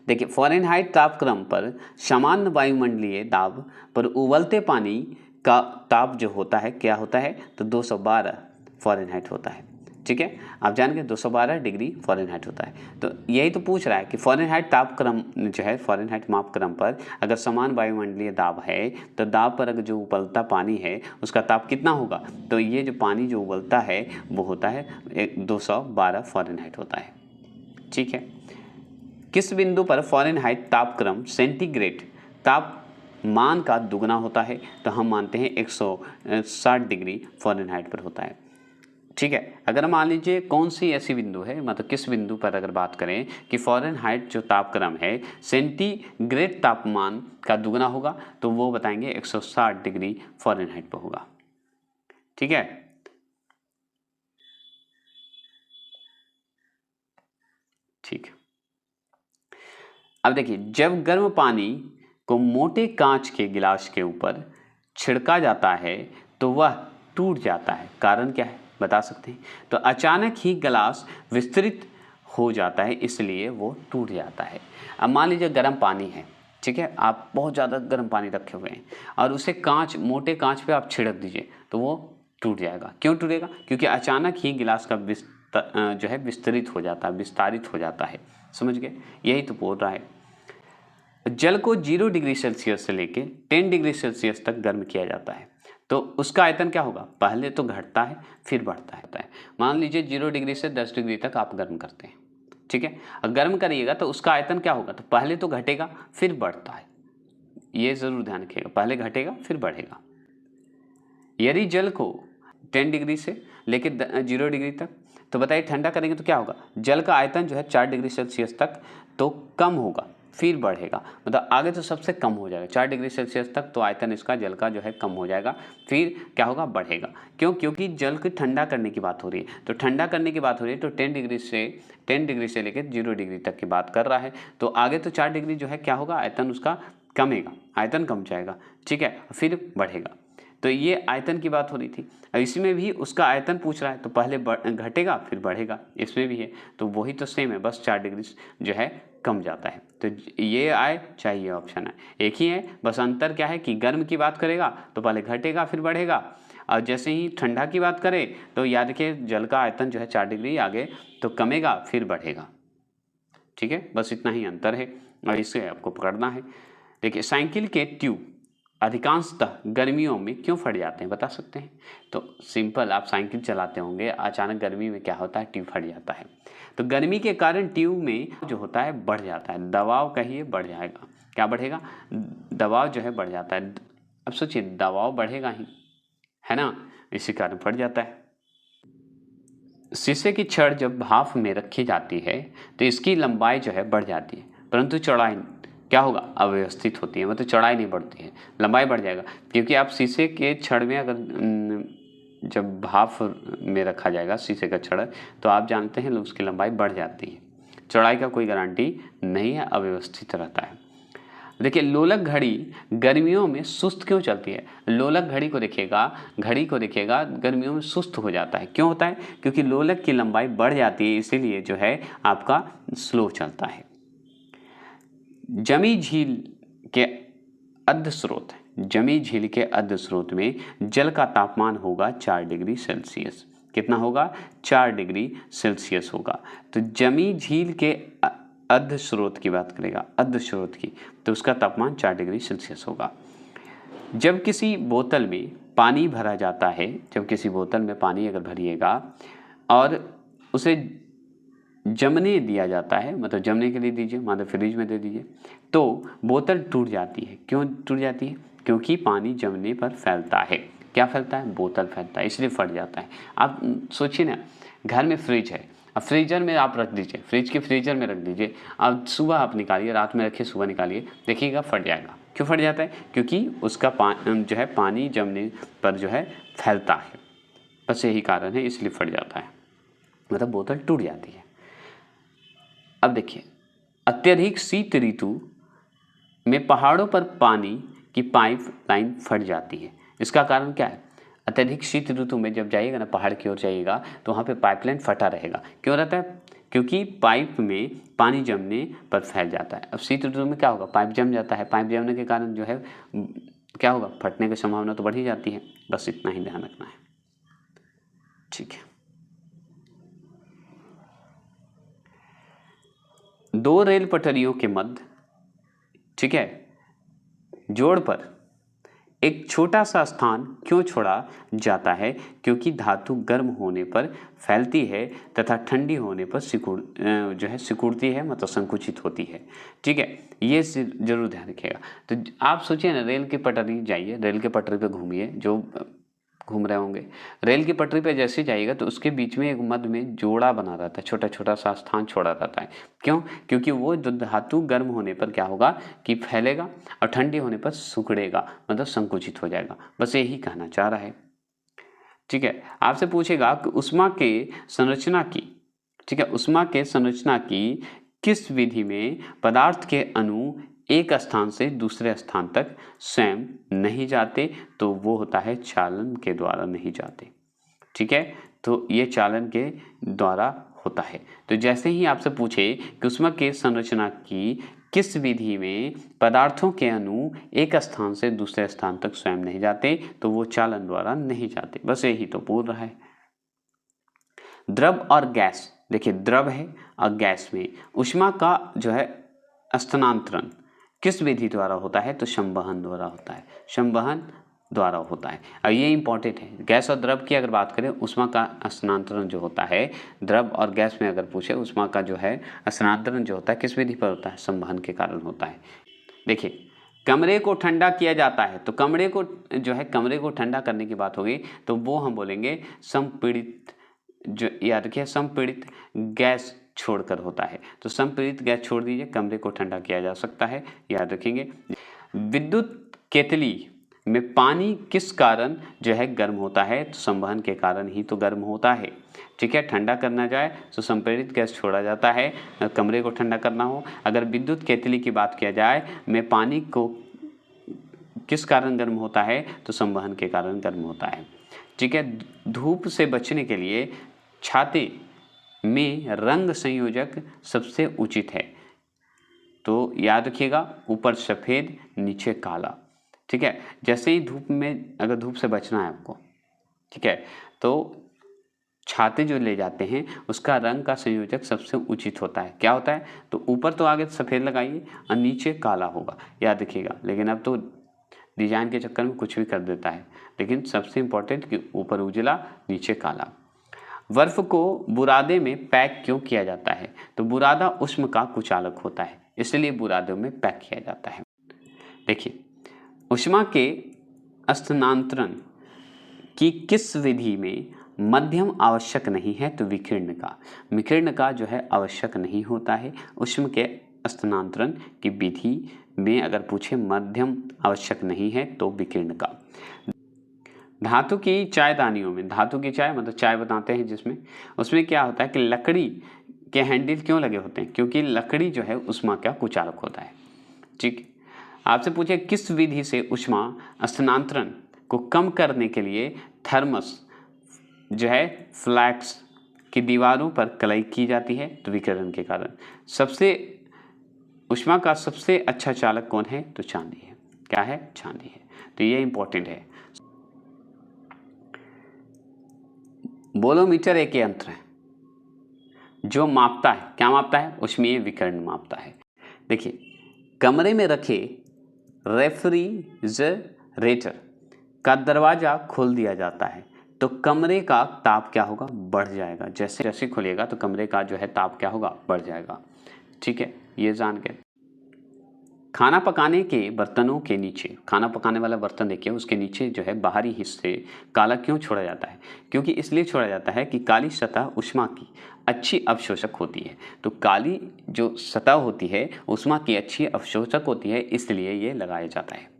देखिए फ़ारेनहाइट तापक्रम पर सामान्य वायुमंडलीय दाब पर उबलते पानी का ताप जो होता है क्या होता है, तो 212 फ़ारेनहाइट होता है। ठीक है, आप जान गए 212 डिग्री फ़ारेनहाइट होता है। तो यही तो पूछ रहा है कि फ़ारेनहाइट तापक्रम जो है, फ़ारेनहाइट मापक्रम पर अगर समान वायुमंडलीय दाब है तो दाब पर अगर जो उबलता पानी है उसका ताप कितना होगा, तो ये जो पानी जो उबलता है वो होता है 212 फ़ारेनहाइट होता है। ठीक है, किस बिंदु पर फ़ारेनहाइट तापक्रम सेंटीग्रेड तापमान का दुगना होता है, तो हम मानते हैं 160 डिग्री फ़ारेनहाइट पर होता है। ठीक है, अगर मान लीजिए कौन सी ऐसी बिंदु है, मतलब किस बिंदु पर अगर बात करें कि फ़ारेनहाइट जो तापक्रम है सेंटीग्रेड तापमान का दुगना होगा, तो वो बताएंगे 160 डिग्री फ़ारेनहाइट पर होगा। ठीक है, ठीक है। अब देखिए, जब गर्म पानी को मोटे कांच के गिलास के ऊपर छिड़का जाता है तो वह टूट जाता है, कारण क्या है बता सकते हैं? तो अचानक ही गिलास विस्तृत हो जाता है, इसलिए वो टूट जाता है। अब मान लीजिए गर्म पानी है, ठीक है, आप बहुत ज़्यादा गर्म पानी रखे हुए हैं और उसे मोटे कांच पे आप छिड़क दीजिए तो वो टूट जाएगा। क्यों टूटेगा? क्योंकि अचानक ही गिलास का जो है विस्तृत हो जाता है, विस्तारित हो जाता है। समझ गए? यही तो बोल रहा है। जल को 0 डिग्री सेल्सियस से लेके 10 डिग्री सेल्सियस तक गर्म किया जाता है, तो उसका आयतन क्या होगा? पहले तो घटता है फिर बढ़ता है। मान लीजिए 0 डिग्री से 10 डिग्री तक आप गर्म करते हैं, ठीक है, और गर्म करिएगा तो उसका आयतन क्या होगा? तो पहले तो घटेगा फिर बढ़ता है। ये जरूर ध्यान रखिएगा, पहले घटेगा फिर बढ़ेगा। यदि जल को 10 डिग्री से लेके 0 डिग्री तक, तो बताइए ठंडा करेंगे तो क्या होगा? जल का आयतन जो है 4 डिग्री सेल्सियस तक तो कम होगा फिर बढ़ेगा, मतलब आगे तो सबसे कम हो जाएगा। 4 डिग्री सेल्सियस तक तो आयतन इसका जल का जो है कम हो जाएगा, फिर क्या होगा? बढ़ेगा। क्यों? क्योंकि जल को ठंडा करने की बात हो रही है। तो ठंडा करने की बात हो रही है तो 10 डिग्री से लेकर 0 डिग्री तक की बात कर रहा है। तो आगे तो 4 डिग्री जो है क्या होगा? आयतन उसका कमेगा, आयतन कम जाएगा, ठीक है, फिर बढ़ेगा। तो ये आयतन की बात हो रही थी। अब इसमें भी उसका आयतन पूछ रहा है, तो पहले घटेगा फिर बढ़ेगा, इसमें भी है। तो वही तो सेम है, बस 4 डिग्री जो है कम जाता है। तो ये आए चाहे ये ऑप्शन है, एक ही है, बस अंतर क्या है कि गर्म की बात करेगा तो पहले घटेगा फिर बढ़ेगा, और जैसे ही ठंडा की बात करें तो याद रखिए जल का आयतन जो है 4 डिग्री आगे तो कमेगा फिर बढ़ेगा। ठीक है, बस इतना ही अंतर है और इसे आपको पकड़ना है। देखिए, साइकिल के ट्यूब अधिकांशतः गर्मियों में क्यों फट जाते हैं, बता सकते हैं? तो सिंपल, आप साइकिल चलाते होंगे, अचानक गर्मी में क्या होता है? ट्यूब फट जाता है। तो गर्मी के कारण ट्यूब में जो होता है बढ़ जाता है, दबाव कहिए बढ़ जाएगा। क्या बढ़ेगा? दबाव जो है बढ़ जाता है। अब सोचिए, दबाव बढ़ेगा ही, है ना, इसी कारण फट जाता है। शीशे की छड़ जब भाप में रखी जाती है तो इसकी लंबाई जो है बढ़ जाती है, परंतु चौड़ाई क्या होगा? अव्यवस्थित होती है, मतलब चौड़ाई नहीं बढ़ती है, लंबाई बढ़ जाएगा। क्योंकि आप शीशे के छड़ में अगर जब भाप में रखा जाएगा शीशे का छड़, तो आप जानते हैं उसकी लंबाई बढ़ जाती है, चौड़ाई का कोई गारंटी नहीं है, अव्यवस्थित रहता है। देखिए, लोलक घड़ी गर्मियों में सुस्त क्यों चलती है? लोलक घड़ी को देखिएगा गर्मियों में सुस्त हो जाता है। क्यों होता है? क्योंकि लोलक की लंबाई बढ़ जाती है, इसीलिए जो है आपका स्लो चलता है। जमी झील के अर्ध स्रोत जमी झील के अर्ध स्रोत में जल का तापमान होगा 4 डिग्री सेल्सियस। कितना होगा? 4 डिग्री सेल्सियस होगा। तो जमी झील के अर्ध स्रोत की बात करेगा, अर्ध स्रोत की, तो उसका तापमान 4 डिग्री सेल्सियस होगा। जब किसी बोतल में पानी भरा जाता है, जब किसी बोतल में पानी अगर भरिएगा और उसे जमने दिया जाता है, मतलब जमने के लिए दीजिए, मान लो फ्रिज में दे दीजिए, तो बोतल टूट जाती है। क्यों टूट जाती है? क्योंकि पानी जमने पर फैलता है। क्या फैलता है? बोतल फैलता है, इसलिए फट जाता है। आप सोचिए ना, घर में फ्रिज है, अब फ्रीजर में आप रख दीजिए, फ्रिज के फ्रीजर में रख दीजिए, अब सुबह आप निकालिए, रात में रखिए, सुबह निकालिए, देखिएगा फट जाएगा। क्यों फट जाता है? क्योंकि उसका जो है पानी जमने पर जो है फैलता है, बस यही कारण है, इसलिए फट जाता है, मतलब बोतल टूट जाती है। अब देखिए, अत्यधिक शीत ऋतु में पहाड़ों पर पानी की पाइप लाइन फट जाती है। इसका कारण क्या है? अत्यधिक शीत ऋतु में जब जाइएगा ना, पहाड़ की ओर जाइएगा, तो वहाँ पे पाइपलाइन फटा रहेगा। क्यों रहता है? क्योंकि पाइप में पानी जमने पर फैल जाता है। अब शीत ऋतु में क्या होगा? पाइप जम जाता है, पाइप जमने के कारण जो है क्या होगा? फटने की संभावना तो बढ़ ही जाती है। बस इतना ही ध्यान रखना है, ठीक है। 2 रेल पटरियों के मध्य, ठीक है, जोड़ पर एक छोटा सा स्थान क्यों छोड़ा जाता है? क्योंकि धातु गर्म होने पर फैलती है तथा ठंडी होने पर सिकुड़ती है, मतलब संकुचित होती है, ठीक है। ये जरूर ध्यान रखिएगा। तो आप सोचिए ना, रेल की पटरी जाइए, रेल की पटरी पे घूमिए, जो घूम रहे होंगे, रेल की पटरी पे जैसे जाइएगा तो उसके बीच में एक मध्य में जोड़ा बना रहता है, छोटा छोटा सा स्थान छोड़ा रहता है। क्यों? क्योंकि वो जो धातु गर्म होने पर क्या होगा कि फैलेगा और ठंडी होने पर सिकुड़ेगा, मतलब संकुचित हो जाएगा। बस यही कहना चाह रहा है, ठीक है। आपसे पूछेगा कि उष्मा के संरचना की, ठीक है, उष्मा के संरचना की किस विधि में पदार्थ के अणु एक स्थान से दूसरे स्थान तक स्वयं नहीं जाते? तो वो होता है चालन के द्वारा नहीं जाते, ठीक है। तो ये चालन के द्वारा होता है। तो जैसे ही आपसे पूछे कि उष्मा के संरचना की किस विधि में पदार्थों के अणु एक स्थान से दूसरे स्थान तक स्वयं नहीं जाते, तो वो चालन द्वारा नहीं जाते। बस यही तो बोल रहा है। द्रव और गैस, देखिए द्रव है और गैस में ऊष्मा का जो है स्थानांतरण किस विधि द्वारा होता है? तो संवहन द्वारा होता है, संवहन द्वारा होता है। और ये इंपॉर्टेंट है। गैस और द्रव की अगर बात करें, ऊष्मा का स्थानांतरण जो होता है, द्रव और गैस में अगर पूछे, ऊष्मा का जो है स्थानांतरण जो होता है किस विधि पर होता है? संवहन के कारण होता है। देखिए, कमरे को ठंडा किया जाता है, तो कमरे को जो है, कमरे को ठंडा करने की बात होगी तो वो हम बोलेंगे संपीड़ित, जो याद रखिए संपीड़ित गैस छोड़कर होता है। तो संपीड़ित गैस छोड़ दीजिए, कमरे को ठंडा किया जा सकता है, याद रखेंगे। विद्युत केतली में पानी किस कारण जो है गर्म होता है? तो संवहन के कारण ही तो गर्म होता है, ठीक है। ठंडा करना जाए तो संपीड़ित गैस छोड़ा जाता है, कमरे को ठंडा करना हो। अगर विद्युत केतली की बात किया जाए में पानी को किस कारण गर्म होता है? तो संवहन के कारण गर्म होता है, ठीक है। धूप से बचने के लिए छाते में रंग संयोजक सबसे उचित है, तो याद रखिएगा ऊपर सफ़ेद नीचे काला, ठीक है। जैसे ही धूप में, अगर धूप से बचना है आपको, ठीक है, तो छाते जो ले जाते हैं उसका रंग का संयोजक सबसे उचित होता है। क्या होता है? तो ऊपर तो आगे सफ़ेद लगाइए और नीचे काला होगा, याद रखिएगा। लेकिन अब तो डिजाइन के चक्कर में कुछ भी कर देता है, लेकिन सबसे इम्पोर्टेंट कि ऊपर उजला नीचे काला। बर्फ को बुरादे में पैक क्यों किया जाता है? तो बुरादा उष्म का कुचालक होता है, इसलिए बुरादे में पैक किया जाता है। देखिए, ऊष्मा के स्थानांतरण की किस विधि में मध्यम आवश्यक नहीं है? तो विकिरण का, विकिरण का जो है आवश्यक नहीं होता है। ऊष्मा के स्थानांतरण की विधि में अगर पूछे मध्यम आवश्यक नहीं है तो विकिरण का। धातु की चायदानियों में, धातु की चाय मतलब चाय बनाते हैं जिसमें, उसमें क्या होता है कि लकड़ी के हैंडल क्यों लगे होते हैं? क्योंकि लकड़ी जो है ऊष्मा का कुचालक होता है, ठीक। आपसे पूछे किस विधि से ऊष्मा स्थानांतरण को कम करने के लिए थर्मस जो है फ्लैक्स की दीवारों पर कलाई की जाती है? तो विकिरण के कारण। सबसे ऊष्मा का सबसे अच्छा चालक कौन है? तो चांदी है, क्या है? चांदी है। तो ये इंपॉर्टेंट है। बोलोमीटर एक यंत्र है जो मापता है, क्या मापता है? ऊष्मीय विकिरण मापता है। देखिए, कमरे में रखे रेफ्रिजरेटर का दरवाजा खोल दिया जाता है तो कमरे का ताप क्या होगा? बढ़ जाएगा। जैसे जैसे खुलेगा तो कमरे का जो है ताप क्या होगा? बढ़ जाएगा। ठीक है, ये जान के खाना पकाने के बर्तनों के नीचे, खाना पकाने वाला बर्तन देखिए, उसके नीचे जो है बाहरी हिस्से काला क्यों छोड़ा जाता है? क्योंकि इसलिए छोड़ा जाता है कि काली सतह ऊष्मा की अच्छी अवशोषक होती है। तो काली जो सतह होती है ऊष्मा की अच्छी अवशोषक होती है, इसलिए ये लगाया जाता है।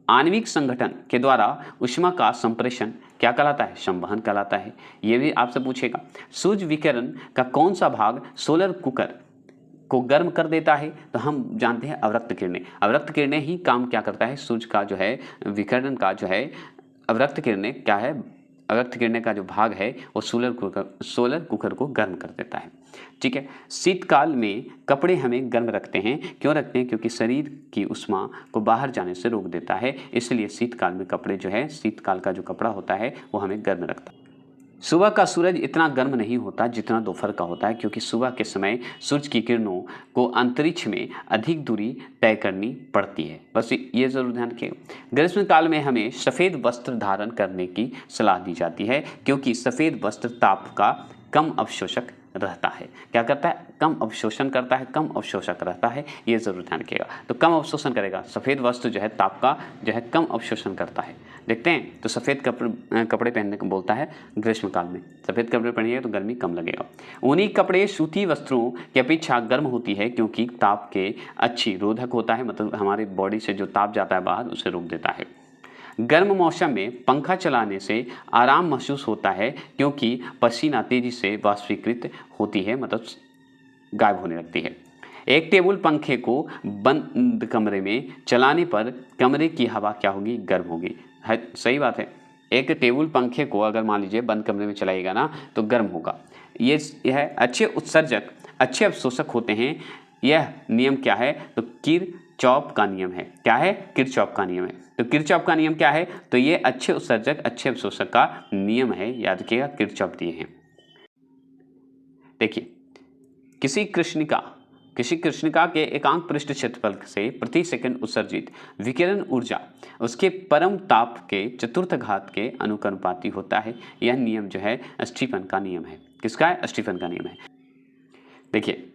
आणविक संगठन के द्वारा ऊष्मा का संप्रेषण क्या कहलाता है? संवहन कहलाता है। ये भी आपसे पूछेगा। सूर्य विकिरण का कौन सा भाग सोलर कुकर को गर्म कर देता है? तो हम जानते हैं अवरक्त किरणें। अवरक्त किरणें ही काम क्या करता है? सूर्य का जो है विकिरण का जो है अवरक्त किरणें क्या है? अवरक्त किरणें का जो भाग है वो सोलर कुकर को गर्म कर देता है। ठीक है। शीतकाल में कपड़े हमें गर्म रखते हैं। क्यों रखते हैं? क्योंकि शरीर की ऊष्मा को बाहर जाने से रोक देता है, इसलिए शीतकाल में कपड़े जो है, शीतकाल का जो कपड़ा होता है वो हमें गर्म रखता है। सुबह का सूरज इतना गर्म नहीं होता जितना दोपहर का होता है, क्योंकि सुबह के समय सूरज की किरणों को अंतरिक्ष में अधिक दूरी तय करनी पड़ती है। बस ये जरूर ध्यान रखिएगा। ग्रीष्म काल में हमें सफ़ेद वस्त्र धारण करने की सलाह दी जाती है, क्योंकि सफ़ेद वस्त्र ताप का कम अवशोषक रहता है। क्या करता है? कम अवशोषण करता है, कम अवशोषक रहता है। ये जरूर ध्यान रखिएगा। तो कम अवशोषण करेगा, सफ़ेद वस्त्र जो है ताप का जो है कम अवशोषण करता है। देखते हैं, तो सफ़ेद कपड़े पहनने को बोलता है ग्रीष्म काल में। सफ़ेद कपड़े पहनिए तो गर्मी कम लगेगा। ऊनी कपड़े सूती वस्त्रों की अपेक्षा गर्म होती है, क्योंकि ताप के अच्छी रोधक होता है, मतलब हमारी बॉडी से जो ताप जाता है बाहर उसे रोक देता है। गर्म मौसम में पंखा चलाने से आराम महसूस होता है, क्योंकि पसीना तेजी से वाष्पीकृत होती है, मतलब गायब होने लगती है। एक टेबल पंखे को बंद कमरे में चलाने पर कमरे की हवा क्या होगी? गर्म होगी। है, सही बात है। एक टेबल पंखे को अगर मान लीजिए बंद कमरे में चलाइएगा ना तो गर्म होगा। यह अच्छे उत्सर्जक, अच्छे अवशोषक होते हैं। यह नियम क्या है? तो किरचॉफ का नियम है। क्या है? किरचॉफ का नियम है। तो किरचॉफ का नियम क्या है? तो ये अच्छे उत्सर्जक, अच्छे अवशोषक का नियम है। याद रखिएगा, किरचॉफ दिए हैं। देखिए, किसी कृष्णिका के एकांक पृष्ठ क्षेत्रफल से प्रति सेकंड उत्सर्जित विकिरण ऊर्जा उसके परम ताप के चतुर्थ घात के अनुकूपाती होता है। यह नियम जो है स्टीफन का नियम है। किसका है? स्टीफन का नियम है। देखिए,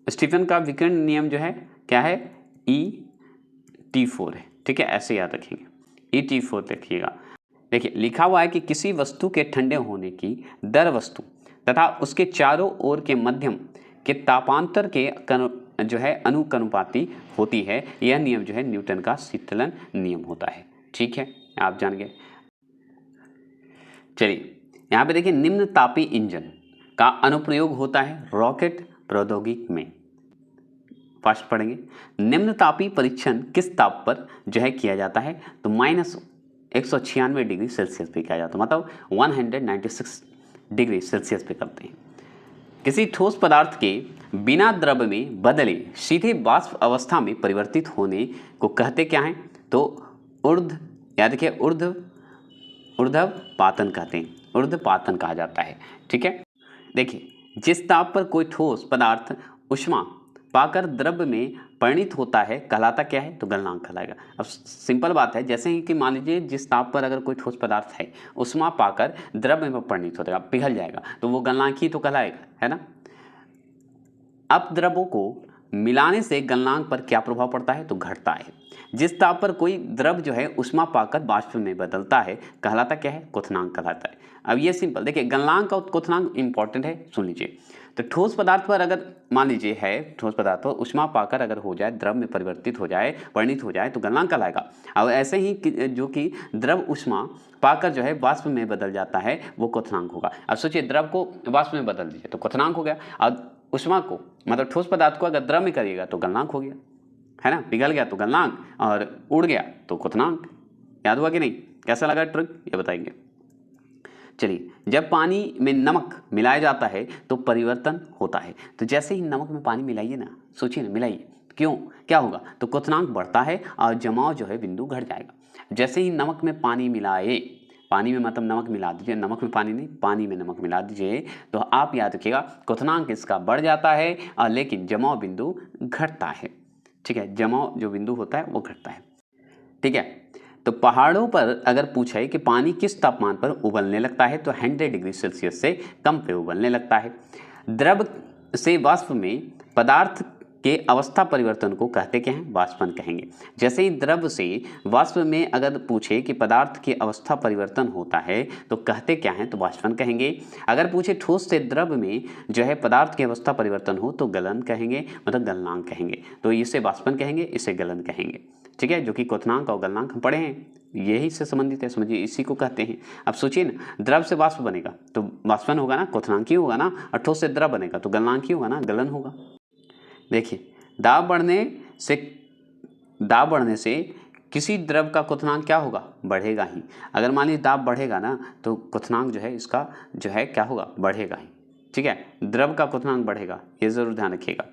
स्टीफन का विकिरण नियम जो है क्या है? E-T4 है। ठीक है, ऐसे याद रखेंगे। E-T4 रखिएगा। देखिए, लिखा हुआ है कि किसी वस्तु के ठंडे होने की दर वस्तु तथा उसके चारों ओर के मध्यम के तापांतर के जो है अनुकनुपाती होती है। यह नियम जो है न्यूटन का शीतलन नियम होता है। ठीक है, आप जान गए। चलिए, यहाँ पे देखिए, निम्न तापी इंजन का अनुप्रयोग होता है रॉकेट प्रौद्योगिकी में। फर्स्ट पढ़ेंगे, निम्न तापी परीक्षण किस ताप पर जो है किया जाता है? तो -196 डिग्री सेल्सियस पे किया जाता है, मतलब 196 डिग्री सेल्सियस पे करते हैं। किसी ठोस पदार्थ के बिना द्रव में बदले सीधे वाष्प अवस्था में परिवर्तित होने को कहते क्या हैं? तो याद रखिए, ऊर्ध्वपातन कहते हैं। ऊर्ध्वपातन कहा जाता है। ठीक है। देखिए, जिस ताप पर कोई ठोस पदार्थ ऊष्मा पाकर द्रव में परिणित होता है कहलाता क्या है? तो गलनांक कहलाएगा। अब सिंपल बात है, जैसे ही कि मान लीजिए जिस ताप पर अगर कोई ठोस पदार्थ है ऊष्मा पाकर द्रव में परिणित होता है, पिघल जाएगा, तो वो गलनांक ही तो कहलाएगा, है ना। अब द्रवों को मिलाने से गलनांक पर क्या प्रभाव पड़ता है? तो घटता है। जिस ताप पर कोई द्रव जो है ऊष्मा पाकर वाष्प में बदलता है कहलाता क्या है? क्वथनांक कहलाता है। अब ये सिंपल देखिए, गलनांक और क्वथनांक इंपॉर्टेंट है, सुन लीजिए। तो ठोस पदार्थ पर अगर मान लीजिए है, ठोस पदार्थ पर ऊष्मा पाकर अगर हो जाए, द्रव में परिवर्तित हो जाए, परिणित हो जाए, तो गलनांक कहलाएगा। अब ऐसे ही जो कि द्रव ऊष्मा पाकर जो है वाष्प में बदल जाता है, वो क्वथनांक होगा। अब सोचिए, द्रव को वाष्प में बदल दीजिए तो क्वथनांक हो गया। अब ऊष्मा को, मतलब ठोस पदार्थ को अगर द्रव में करिएगा तो गलनांक हो गया, है ना। पिघल गया तो गलनांक, और उड़ गया तो क्वथनांक। याद हुआ कि नहीं? कैसा लगा ट्रिक, ये बताएंगे। चलिए, जब पानी में नमक मिलाया जाता है तो परिवर्तन होता है। तो जैसे ही नमक में पानी मिलाइए ना, सोचिए ना, मिलाइए, क्यों, क्या होगा, तो क्वथनांक बढ़ता है और जमाव जो है बिंदु घट जाएगा। जैसे ही नमक में पानी मिलाए, पानी में मतलब नमक मिला दीजिए, नमक में पानी नहीं, पानी में नमक मिला दीजिए, तो आप याद रखिएगा क्वथनांक इसका बढ़ जाता है और लेकिन जमाव बिंदु घटता है। ठीक है, जमाव जो बिंदु होता है वो घटता है। ठीक है, तो पहाड़ों पर अगर पूछे कि पानी किस तापमान पर उबलने लगता है, तो 100 डिग्री सेल्सियस से कम पे उबलने लगता है। द्रव से वाष्प में पदार्थ के अवस्था परिवर्तन को कहते क्या हैं, वाष्पन कहेंगे। जैसे ही द्रव से वाष्प में अगर पूछे कि पदार्थ के अवस्था परिवर्तन होता है तो कहते क्या हैं, तो वाष्पन कहेंगे। अगर पूछे ठोस से द्रव में जो है पदार्थ की अवस्था परिवर्तन हो तो गलन कहेंगे, मतलब गलनांक कहेंगे। तो इसे वाष्पन कहेंगे, इसे गलन कहेंगे। ठीक है, जो कि क्वथनांक और गलनांक हम पढ़े हैं, यही से संबंधित है, समझिए इसी को कहते हैं। अब सोचिए ना, द्रव से वाष्प बनेगा तो वाष्पन होगा ना, क्वथनांक ही होगा ना, और ठोस से द्रव बनेगा तो गलनांक ही होगा ना, गलन होगा। देखिए, दाब बढ़ने से किसी द्रव का क्वथनांक क्या होगा, बढ़ेगा ही। अगर मान लीजिए दाब बढ़ेगा ना तो क्वथनांक जो है इसका जो है क्या होगा, बढ़ेगा ही। ठीक है, द्रव का क्वथनांक बढ़ेगा, ये जरूर ध्यान रखिएगा।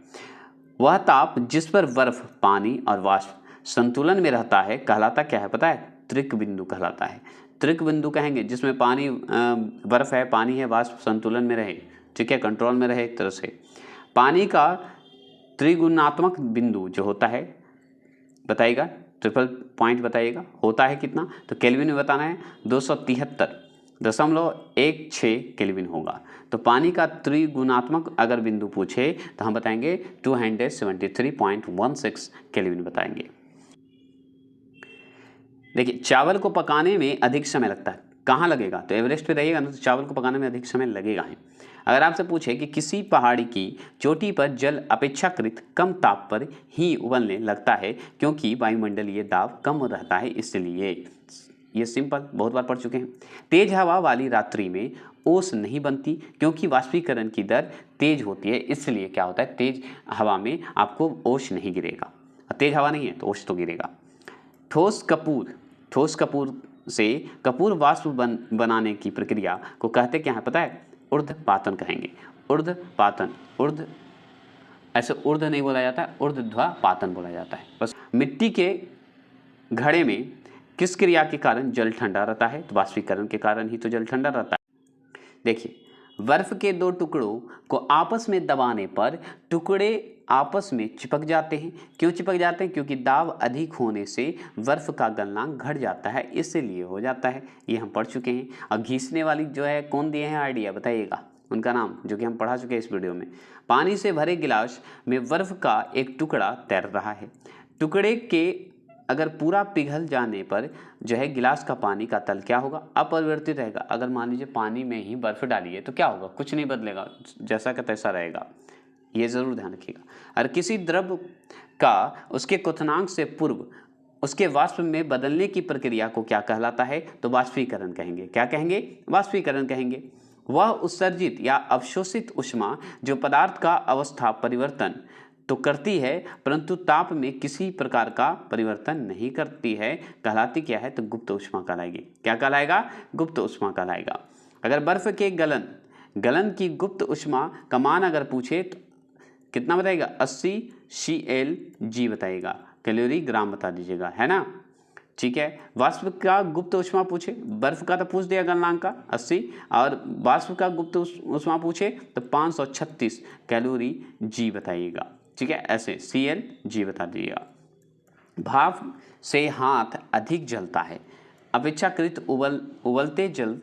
वह ताप जिस पर बर्फ, पानी और वाष्प संतुलन में रहता है कहलाता क्या है, पता है, त्रिक बिंदु कहलाता है। त्रिक बिंदु कहेंगे जिसमें पानी बर्फ है, पानी है, वाष्प संतुलन में रहे। ठीक है, कंट्रोल में रहे एक तरह से। पानी का त्रिगुणात्मक बिंदु जो होता है, बताइएगा, ट्रिपल पॉइंट बताइएगा, होता है कितना, तो केल्विन में बताना है, 273.16 केल्विन होगा। तो पानी का त्रिगुणात्मक अगर बिंदु पूछे तो हम बताएंगे 273.16 केल्विन बताएंगे। देखिए, चावल को पकाने में अधिक समय लगता है, कहाँ लगेगा, तो एवरेस्ट पे रहिएगा ना तो चावल को पकाने में अधिक समय लगेगा ही। अगर आपसे पूछे कि किसी पहाड़ी की चोटी पर जल अपेक्षाकृत कम ताप पर ही उबलने लगता है क्योंकि वायुमंडलीय दाब कम रहता है, इसलिए, ये सिंपल, बहुत बार पढ़ चुके हैं। तेज हवा वाली रात्रि में ओस नहीं बनती क्योंकि वाष्पीकरण की दर तेज होती है, इसलिए क्या होता है, तेज हवा में आपको ओस नहीं गिरेगा, तेज हवा नहीं है तो ओस तो गिरेगा। ठोस कपूर से कपूर वाष्प बनाने की प्रक्रिया को कहते क्या है, पता है, ऊर्ध्वपातन कहेंगे। ऊर्ध्वपातन, ऐसे ऊर्ध्व नहीं बोला जाता है, ऊर्ध्वपातन बोला जाता है बस। मिट्टी के घड़े में किस क्रिया के कारण जल ठंडा रहता है, तो वाष्पीकरण के कारण ही तो जल ठंडा रहता है। देखिए, बर्फ के दो टुकड़ों को आपस में दबाने पर टुकड़े आपस में चिपक जाते हैं। क्यों चिपक जाते हैं, क्योंकि दाब अधिक होने से बर्फ का गलनांक घट जाता है, इसलिए हो जाता है। ये हम पढ़ चुके हैं। और घिसने वाली जो है कौन दिए हैं आइडिया, बताइएगा उनका नाम, जो कि हम पढ़ा चुके हैं इस वीडियो में। पानी से भरे गिलास में बर्फ का एक टुकड़ा तैर रहा है। टुकड़े के अगर पूरा पिघल जाने पर जो है गिलास का पानी का तल क्या होगा, अपरिवर्तित रहेगा। अगर मान लीजिए पानी में ही बर्फ डालिए तो क्या होगा, कुछ नहीं बदलेगा, जैसा का तैसा रहेगा, ये जरूर ध्यान रखिएगा। और किसी द्रव का उसके क्वथनांक से पूर्व उसके वाष्प में बदलने की प्रक्रिया को क्या कहलाता है, तो वाष्पीकरण कहेंगे। क्या कहेंगे, वाष्पीकरण कहेंगे। वह उत्सर्जित या अवशोषित ऊष्मा जो पदार्थ का अवस्था परिवर्तन तो करती है परंतु ताप में किसी प्रकार का परिवर्तन नहीं करती है, कहलाती क्या है, तो गुप्त ऊष्मा कहलाएगी। क्या कहलाएगा, गुप्त ऊष्मा कहलाएगा। अगर बर्फ के गलन की गुप्त ऊष्मा का मान अगर पूछे तो कितना बताइएगा, 80 CLG बताइएगा, कैलोरी ग्राम बता दीजिएगा, है ना। ठीक है, वाष्प का गुप्त ऊष्मा पूछे, बर्फ का तो पूछ दिया गलनांक का 80, और वाष्प का गुप्त ऊष्मा पूछे तो 536 कैलोरी जी बताइएगा। ठीक है, ऐसे CLG बता दीजिएगा। भाप से हाथ अधिक जलता है अपेक्षाकृत उबलते जल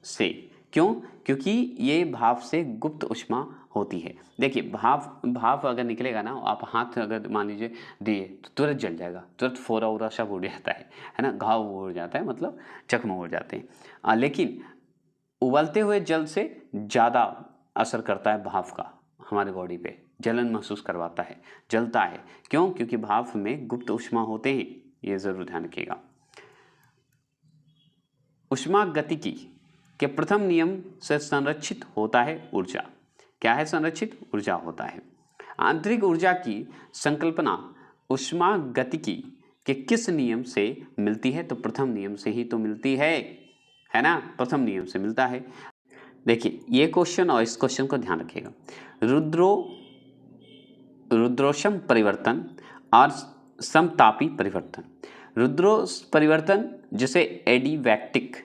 से, क्यों, क्योंकि ये भाप से गुप्त ऊष्मा होती है। देखिए, भाप अगर निकलेगा ना, आप हाथ अगर मान लीजिए दिए तो तुरंत जल जाएगा, तुरंत फोरा उरा सब उड़ जाता है ना, घाव उड़ जाता है, मतलब जख्म उड़ जाते हैं। लेकिन उबलते हुए जल से ज़्यादा असर करता है भाप का, हमारे बॉडी पे जलन महसूस करवाता है, जलता है। क्यों, क्योंकि भाप में गुप्त ऊष्मा होते हैं, ये जरूर ध्यान रखिएगा। ऊष्मागतिकी के प्रथम नियम से संरक्षित होता है ऊर्जा। क्या है, संरक्षित ऊर्जा होता है। आंतरिक ऊर्जा की संकल्पना ऊष्मागतिकी के किस नियम से मिलती है, तो प्रथम नियम से ही तो मिलती है ना, प्रथम नियम से मिलता है। देखिए, ये क्वेश्चन और इस क्वेश्चन को ध्यान रखिएगा। रुद्रोष्म परिवर्तन और समतापी परिवर्तन। रुद्रोष परिवर्तन जिसे एडिवैक्टिक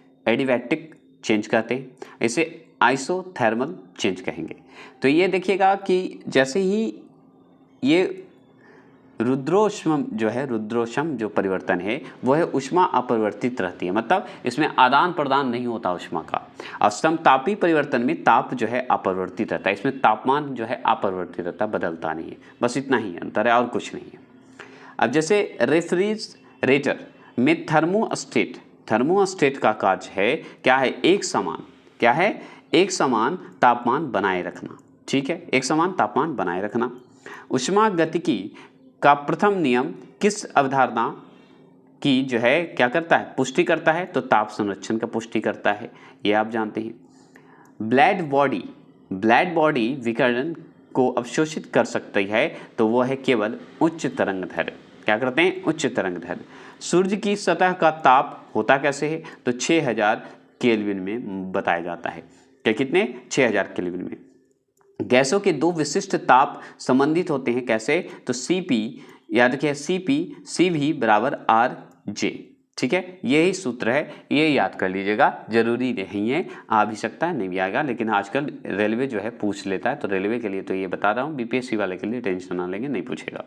चेंज कहते हैं, इसे आइसोथर्मल चेंज कहेंगे। तो ये देखिएगा कि जैसे ही ये रुद्रोष्म जो परिवर्तन है वो है ऊष्मा अपरिवर्तित रहती है, मतलब इसमें आदान प्रदान नहीं होता ऊष्मा का। और समतापी परिवर्तन में ताप जो है अपरिवर्तित रहता है, इसमें तापमान जो है अपरिवर्तित रहता है, बदलता नहीं है। बस इतना ही अंतर है और कुछ नहीं है। अब जैसे रेफ्रिजरेटर में थर्मोस्टेट का कार्य है क्या है, एक समान तापमान बनाए रखना। ठीक है, एक समान तापमान बनाए रखना। ऊष्मागतिकी का प्रथम नियम किस अवधारणा की जो है क्या करता है, पुष्टि करता है? तो ताप संरक्षण का पुष्टि करता है, ये आप जानते हैं। ब्लैड बॉडी विकिरण को अवशोषित कर सकती है, तो वो है केवल उच्च तरंगदैर्घ्य। क्या करते हैं? उच्च तरंगदैर्घ्य। सूर्य की सतह का ताप होता कैसे है? तो 6000 केल्विन में बताया जाता है। क्या कितने? 6000 केल्विन में। गैसों के दो विशिष्ट ताप संबंधित होते हैं, कैसे? तो CP, याद रखिए CV बराबर RJ। ठीक है, यही सूत्र है, ये याद कर लीजिएगा, जरूरी नहीं है, आ भी सकता है नहीं भी आएगा, लेकिन आजकल रेलवे जो है पूछ लेता है, तो रेलवे के लिए तो ये बता रहा हूँ, BPSC वाले के लिए टेंशन ना लेंगे, नहीं पूछेगा।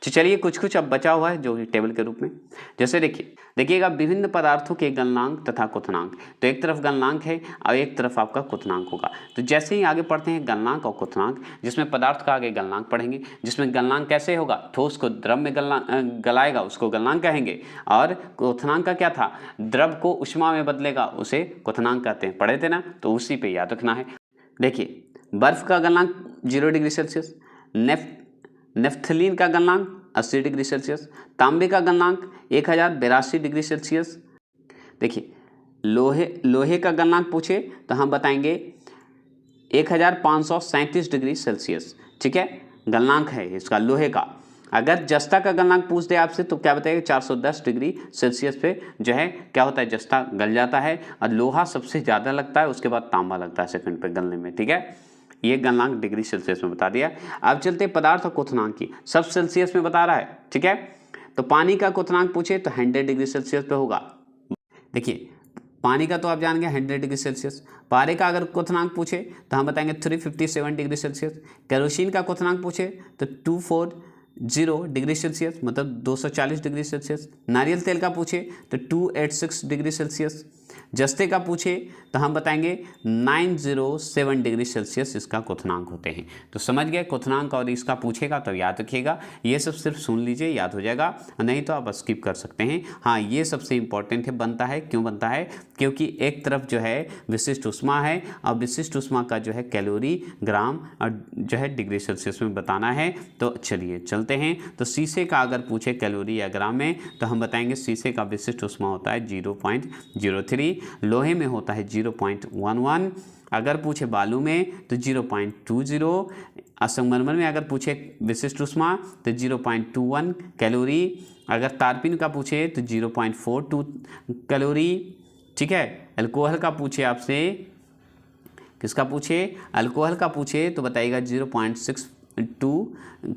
तो चलिए कुछ अब बचा हुआ है जो टेबल के रूप में, जैसे देखिएगा विभिन्न पदार्थों के गलनांक तथा क्वथनांक। तो एक तरफ गलनांक है और एक तरफ आपका क्वथनांक होगा। तो जैसे ही आगे पढ़ते हैं गलनांक और क्वथनांक, जिसमें पदार्थ का आगे गलनांक पढ़ेंगे, जिसमें गलनांक कैसे होगा, ठोस को द्रव में गलाएगा उसको गलनांक कहेंगे, और क्वथनांक का क्या था, द्रव को ऊष्मा में बदलेगा उसे क्वथनांक कहते हैं। पढ़े थे ना, तो उसी पे याद रखना है। देखिए बर्फ का गलनांक 0 डिग्री सेल्सियस, नेफ्थलीन का गलनांक 80 डिग्री सेल्सियस, तांबे का गलनांक 1082 डिग्री सेल्सियस। देखिए लोहे का गलनांक पूछे तो हम बताएंगे 1537 डिग्री सेल्सियस। ठीक है, गलनांक है इसका लोहे का। अगर जस्ता का गलनांक पूछ दे आपसे तो क्या बताएगा, 410 डिग्री सेल्सियस पे जो है क्या होता है, जस्ता गल जाता है, और लोहा सबसे ज़्यादा लगता है, उसके बाद तांबा लगता है सेकंड पे गलने में। ठीक है, ये गलनांक डिग्री सेल्सियस में बता दिया। अब चलते हैं पदार्थ और क्वथनांक की, सब सेल्सियस में बता रहा है। ठीक है, तो पानी का क्वथनांक पूछे तो 100 डिग्री सेल्सियस पे होगा। देखिए पानी का तो आप जान गए 100 डिग्री सेल्सियस। पारे का अगर क्वथनांक पूछे तो हम बताएंगे 357 डिग्री सेल्सियस। केरोसिन का क्वथनांक पूछे तो 240 डिग्री सेल्सियस, मतलब 240 डिग्री सेल्सियस। नारियल तेल का पूछे तो 286 डिग्री सेल्सियस। जस्ते का पूछे तो हम बताएंगे 907 डिग्री सेल्सियस इसका क्वथनांक होते हैं। तो समझ गए क्वथनांक, और इसका पूछेगा तो याद रखिएगा, ये सब सिर्फ सुन लीजिए, याद हो जाएगा, नहीं तो आप स्किप कर सकते हैं। हाँ, ये सबसे इंपॉर्टेंट है, बनता है। क्यों बनता है? क्योंकि एक तरफ जो है विशिष्ट ऊष्मा है, और विशिष्ट ऊष्मा का जो है कैलोरी, ग्राम और जो है डिग्री सेल्सियस में बताना है। तो चलिए चलते हैं। तो शीशे का अगर पूछे कैलोरी या ग्राम में तो हम बताएंगे शीशे का विशिष्ट ऊष्मा होता है 0.03, लोहे में होता है 0.11, अगर पूछे बालू में तो 0.20, संगमरमर में अगर पूछे विशिष्ट ऊष्मा तो 0.21 कैलोरी, अगर तारपीन का पूछे तो 0.42 कैलोरी। ठीक है, अल्कोहल का पूछे आपसे, किसका पूछे, अल्कोहल का पूछे तो बताइएगा 0.62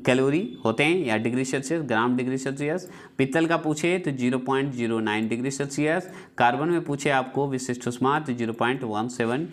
कैलोरी होते हैं, या degree Celsius, gram degree Celsius. पीतल का पूछे तो 0.09 डिग्री सेल्सियस। कार्बन में पूछे आपको विशिष्ट ऊष्मा तो 0.17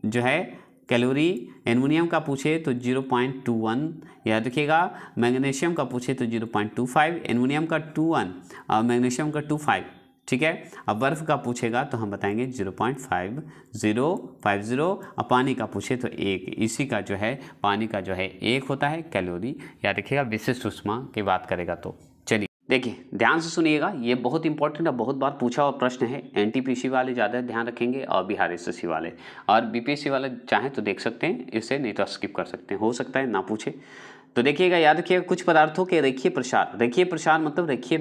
जो है कैलोरी। एल्युमिनियम का पूछे तो 0.21 याद रखिएगा। मैग्नीशियम का पूछे तो 0.25, एल्युमिनियम का 21 और मैग्नीशियम का 25। ठीक है, अब बर्फ का पूछेगा तो हम बताएंगे 0.50 और पानी का पूछे तो 1। इसी का जो है पानी का जो है 1 होता है कैलोरी, याद रखिएगा विशिष्ट ऊष्मा की बात करेगा तो। चलिए देखिए ध्यान से सुनिएगा, ये बहुत इंपॉर्टेंट है, बहुत बार पूछा हुआ प्रश्न है। NTPC वाले ज़्यादा ध्यान रखेंगे और बिहार SSC वाले, और BPSC वाले चाहें तो देख सकते हैं इसे, नहीं तो स्किप कर सकते हैं, हो सकता है ना पूछे। तो देखिएगा, याद रखिएगा, कुछ पदार्थों के रेखीय प्रसार मतलब रेखीय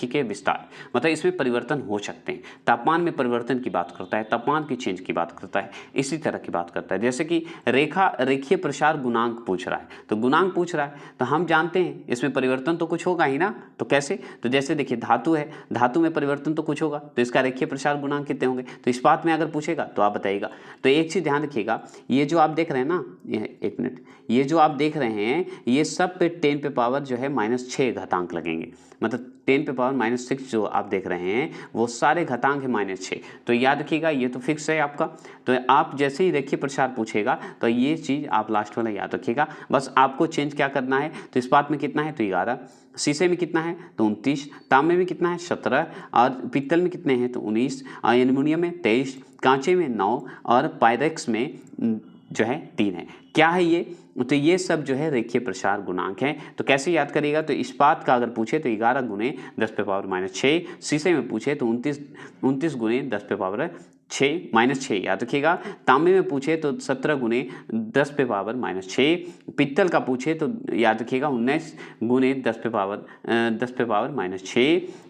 के विस्तार, मतलब इसमें परिवर्तन हो सकते हैं। तापमान में परिवर्तन की बात करता है, तापमान की चेंज की बात करता है, इसी तरह की बात करता है। जैसे कि रेखीय प्रसार गुणांक पूछ रहा है, तो गुणांक पूछ रहा है तो हम जानते हैं इसमें परिवर्तन तो कुछ होगा ही ना। तो कैसे? तो जैसे देखिए धातु है, धातु में परिवर्तन तो कुछ होगा, तो इसका रेखीय प्रसार गुणांक कितने होंगे। तो इस्पात में अगर पूछेगा तो आप बताइएगा। तो एक चीज़ ध्यान रखिएगा, ये जो आप देख रहे हैं ना, एक मिनट, ये जो आप देख रहे हैं हैं ये सब पे 10 पे पावर जो है -6 घातांक लगेंगे। मतलब 10 पे पावर -6 जो आप देख रहे हैं वो सारे घातांक है -6। तो याद रखिएगा ये तो फिक्स है आपका। तो आप जैसे ही रेखीय प्रसार पूछेगा तो ये चीज़ आप लास्ट वाला याद रखिएगा। बस आपको चेंज क्या करना है, तो इस्पात में कितना है तो 11, शीशे में कितना है तो 29, तांबे में कितना है 17, और पीतल में कितने हैं तो 19, और एल्युमिनियम में 23, कांचे में 9, और पायरेक्स में जो है 3 है। क्या है ये, तो ये सब जो है रेखीय प्रसार गुणांक हैं। तो कैसे याद करिएगा, तो इस्पात का अगर पूछे तो 11 गुने 10 पे पावर -6, शीशे में पूछे तो 29 गुने 10 पे पावर 6 -6 याद रखिएगा। तांबे में पूछे तो 17 गुने 10 पे पावर -6, पित्तल का पूछे तो याद रखिएगा 19 गुने 10 पे पावर -6,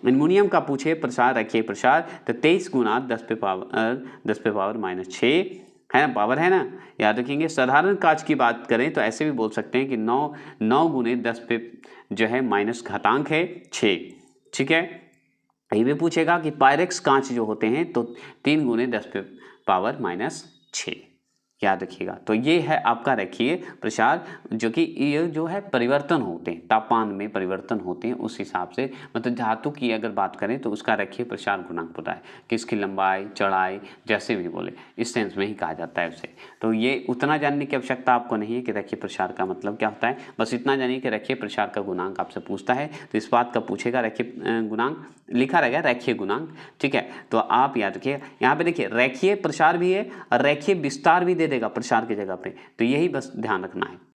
एल्युमिनियम का पूछे प्रसार रेखीय प्रसार तो 23 गुना 10 पे पावर -6 है ना, पावर है ना, याद रखेंगे। साधारण कांच की बात करें तो ऐसे भी बोल सकते हैं कि 9 गुने 10 पे जो है माइनस घातांक है 6, ठीक है। ये भी पूछेगा कि पायरेक्स कांच जो होते हैं तो 3 गुने 10 पे पावर -6 याद रखिएगा। तो ये है आपका रेखीय प्रसार, जो कि ये जो है परिवर्तन होते हैं, तापमान में परिवर्तन होते हैं उस हिसाब से। मतलब धातु की अगर बात करें तो उसका रेखीय प्रसार गुणांक पता है कि इसकी लंबाई चौड़ाई जैसे भी बोले इस सेंस में ही कहा जाता है उसे। तो ये उतना जानने की आवश्यकता आपको नहीं है कि रेखीय प्रसार का मतलब क्या होता है, बस इतना जानिए कि रेखीय प्रसार का गुणांक आपसे पूछता है तो इस बात का पूछेगा। रेखीय गुणांक लिखा रहेगा रेखीय गुणांक, ठीक है। तो आप याद रखिए, यहाँ पे देखिए रेखीय प्रसार भी है और रेखीय विस्तार भी दे देगा प्रसार की जगह पे, तो यही बस ध्यान रखना है।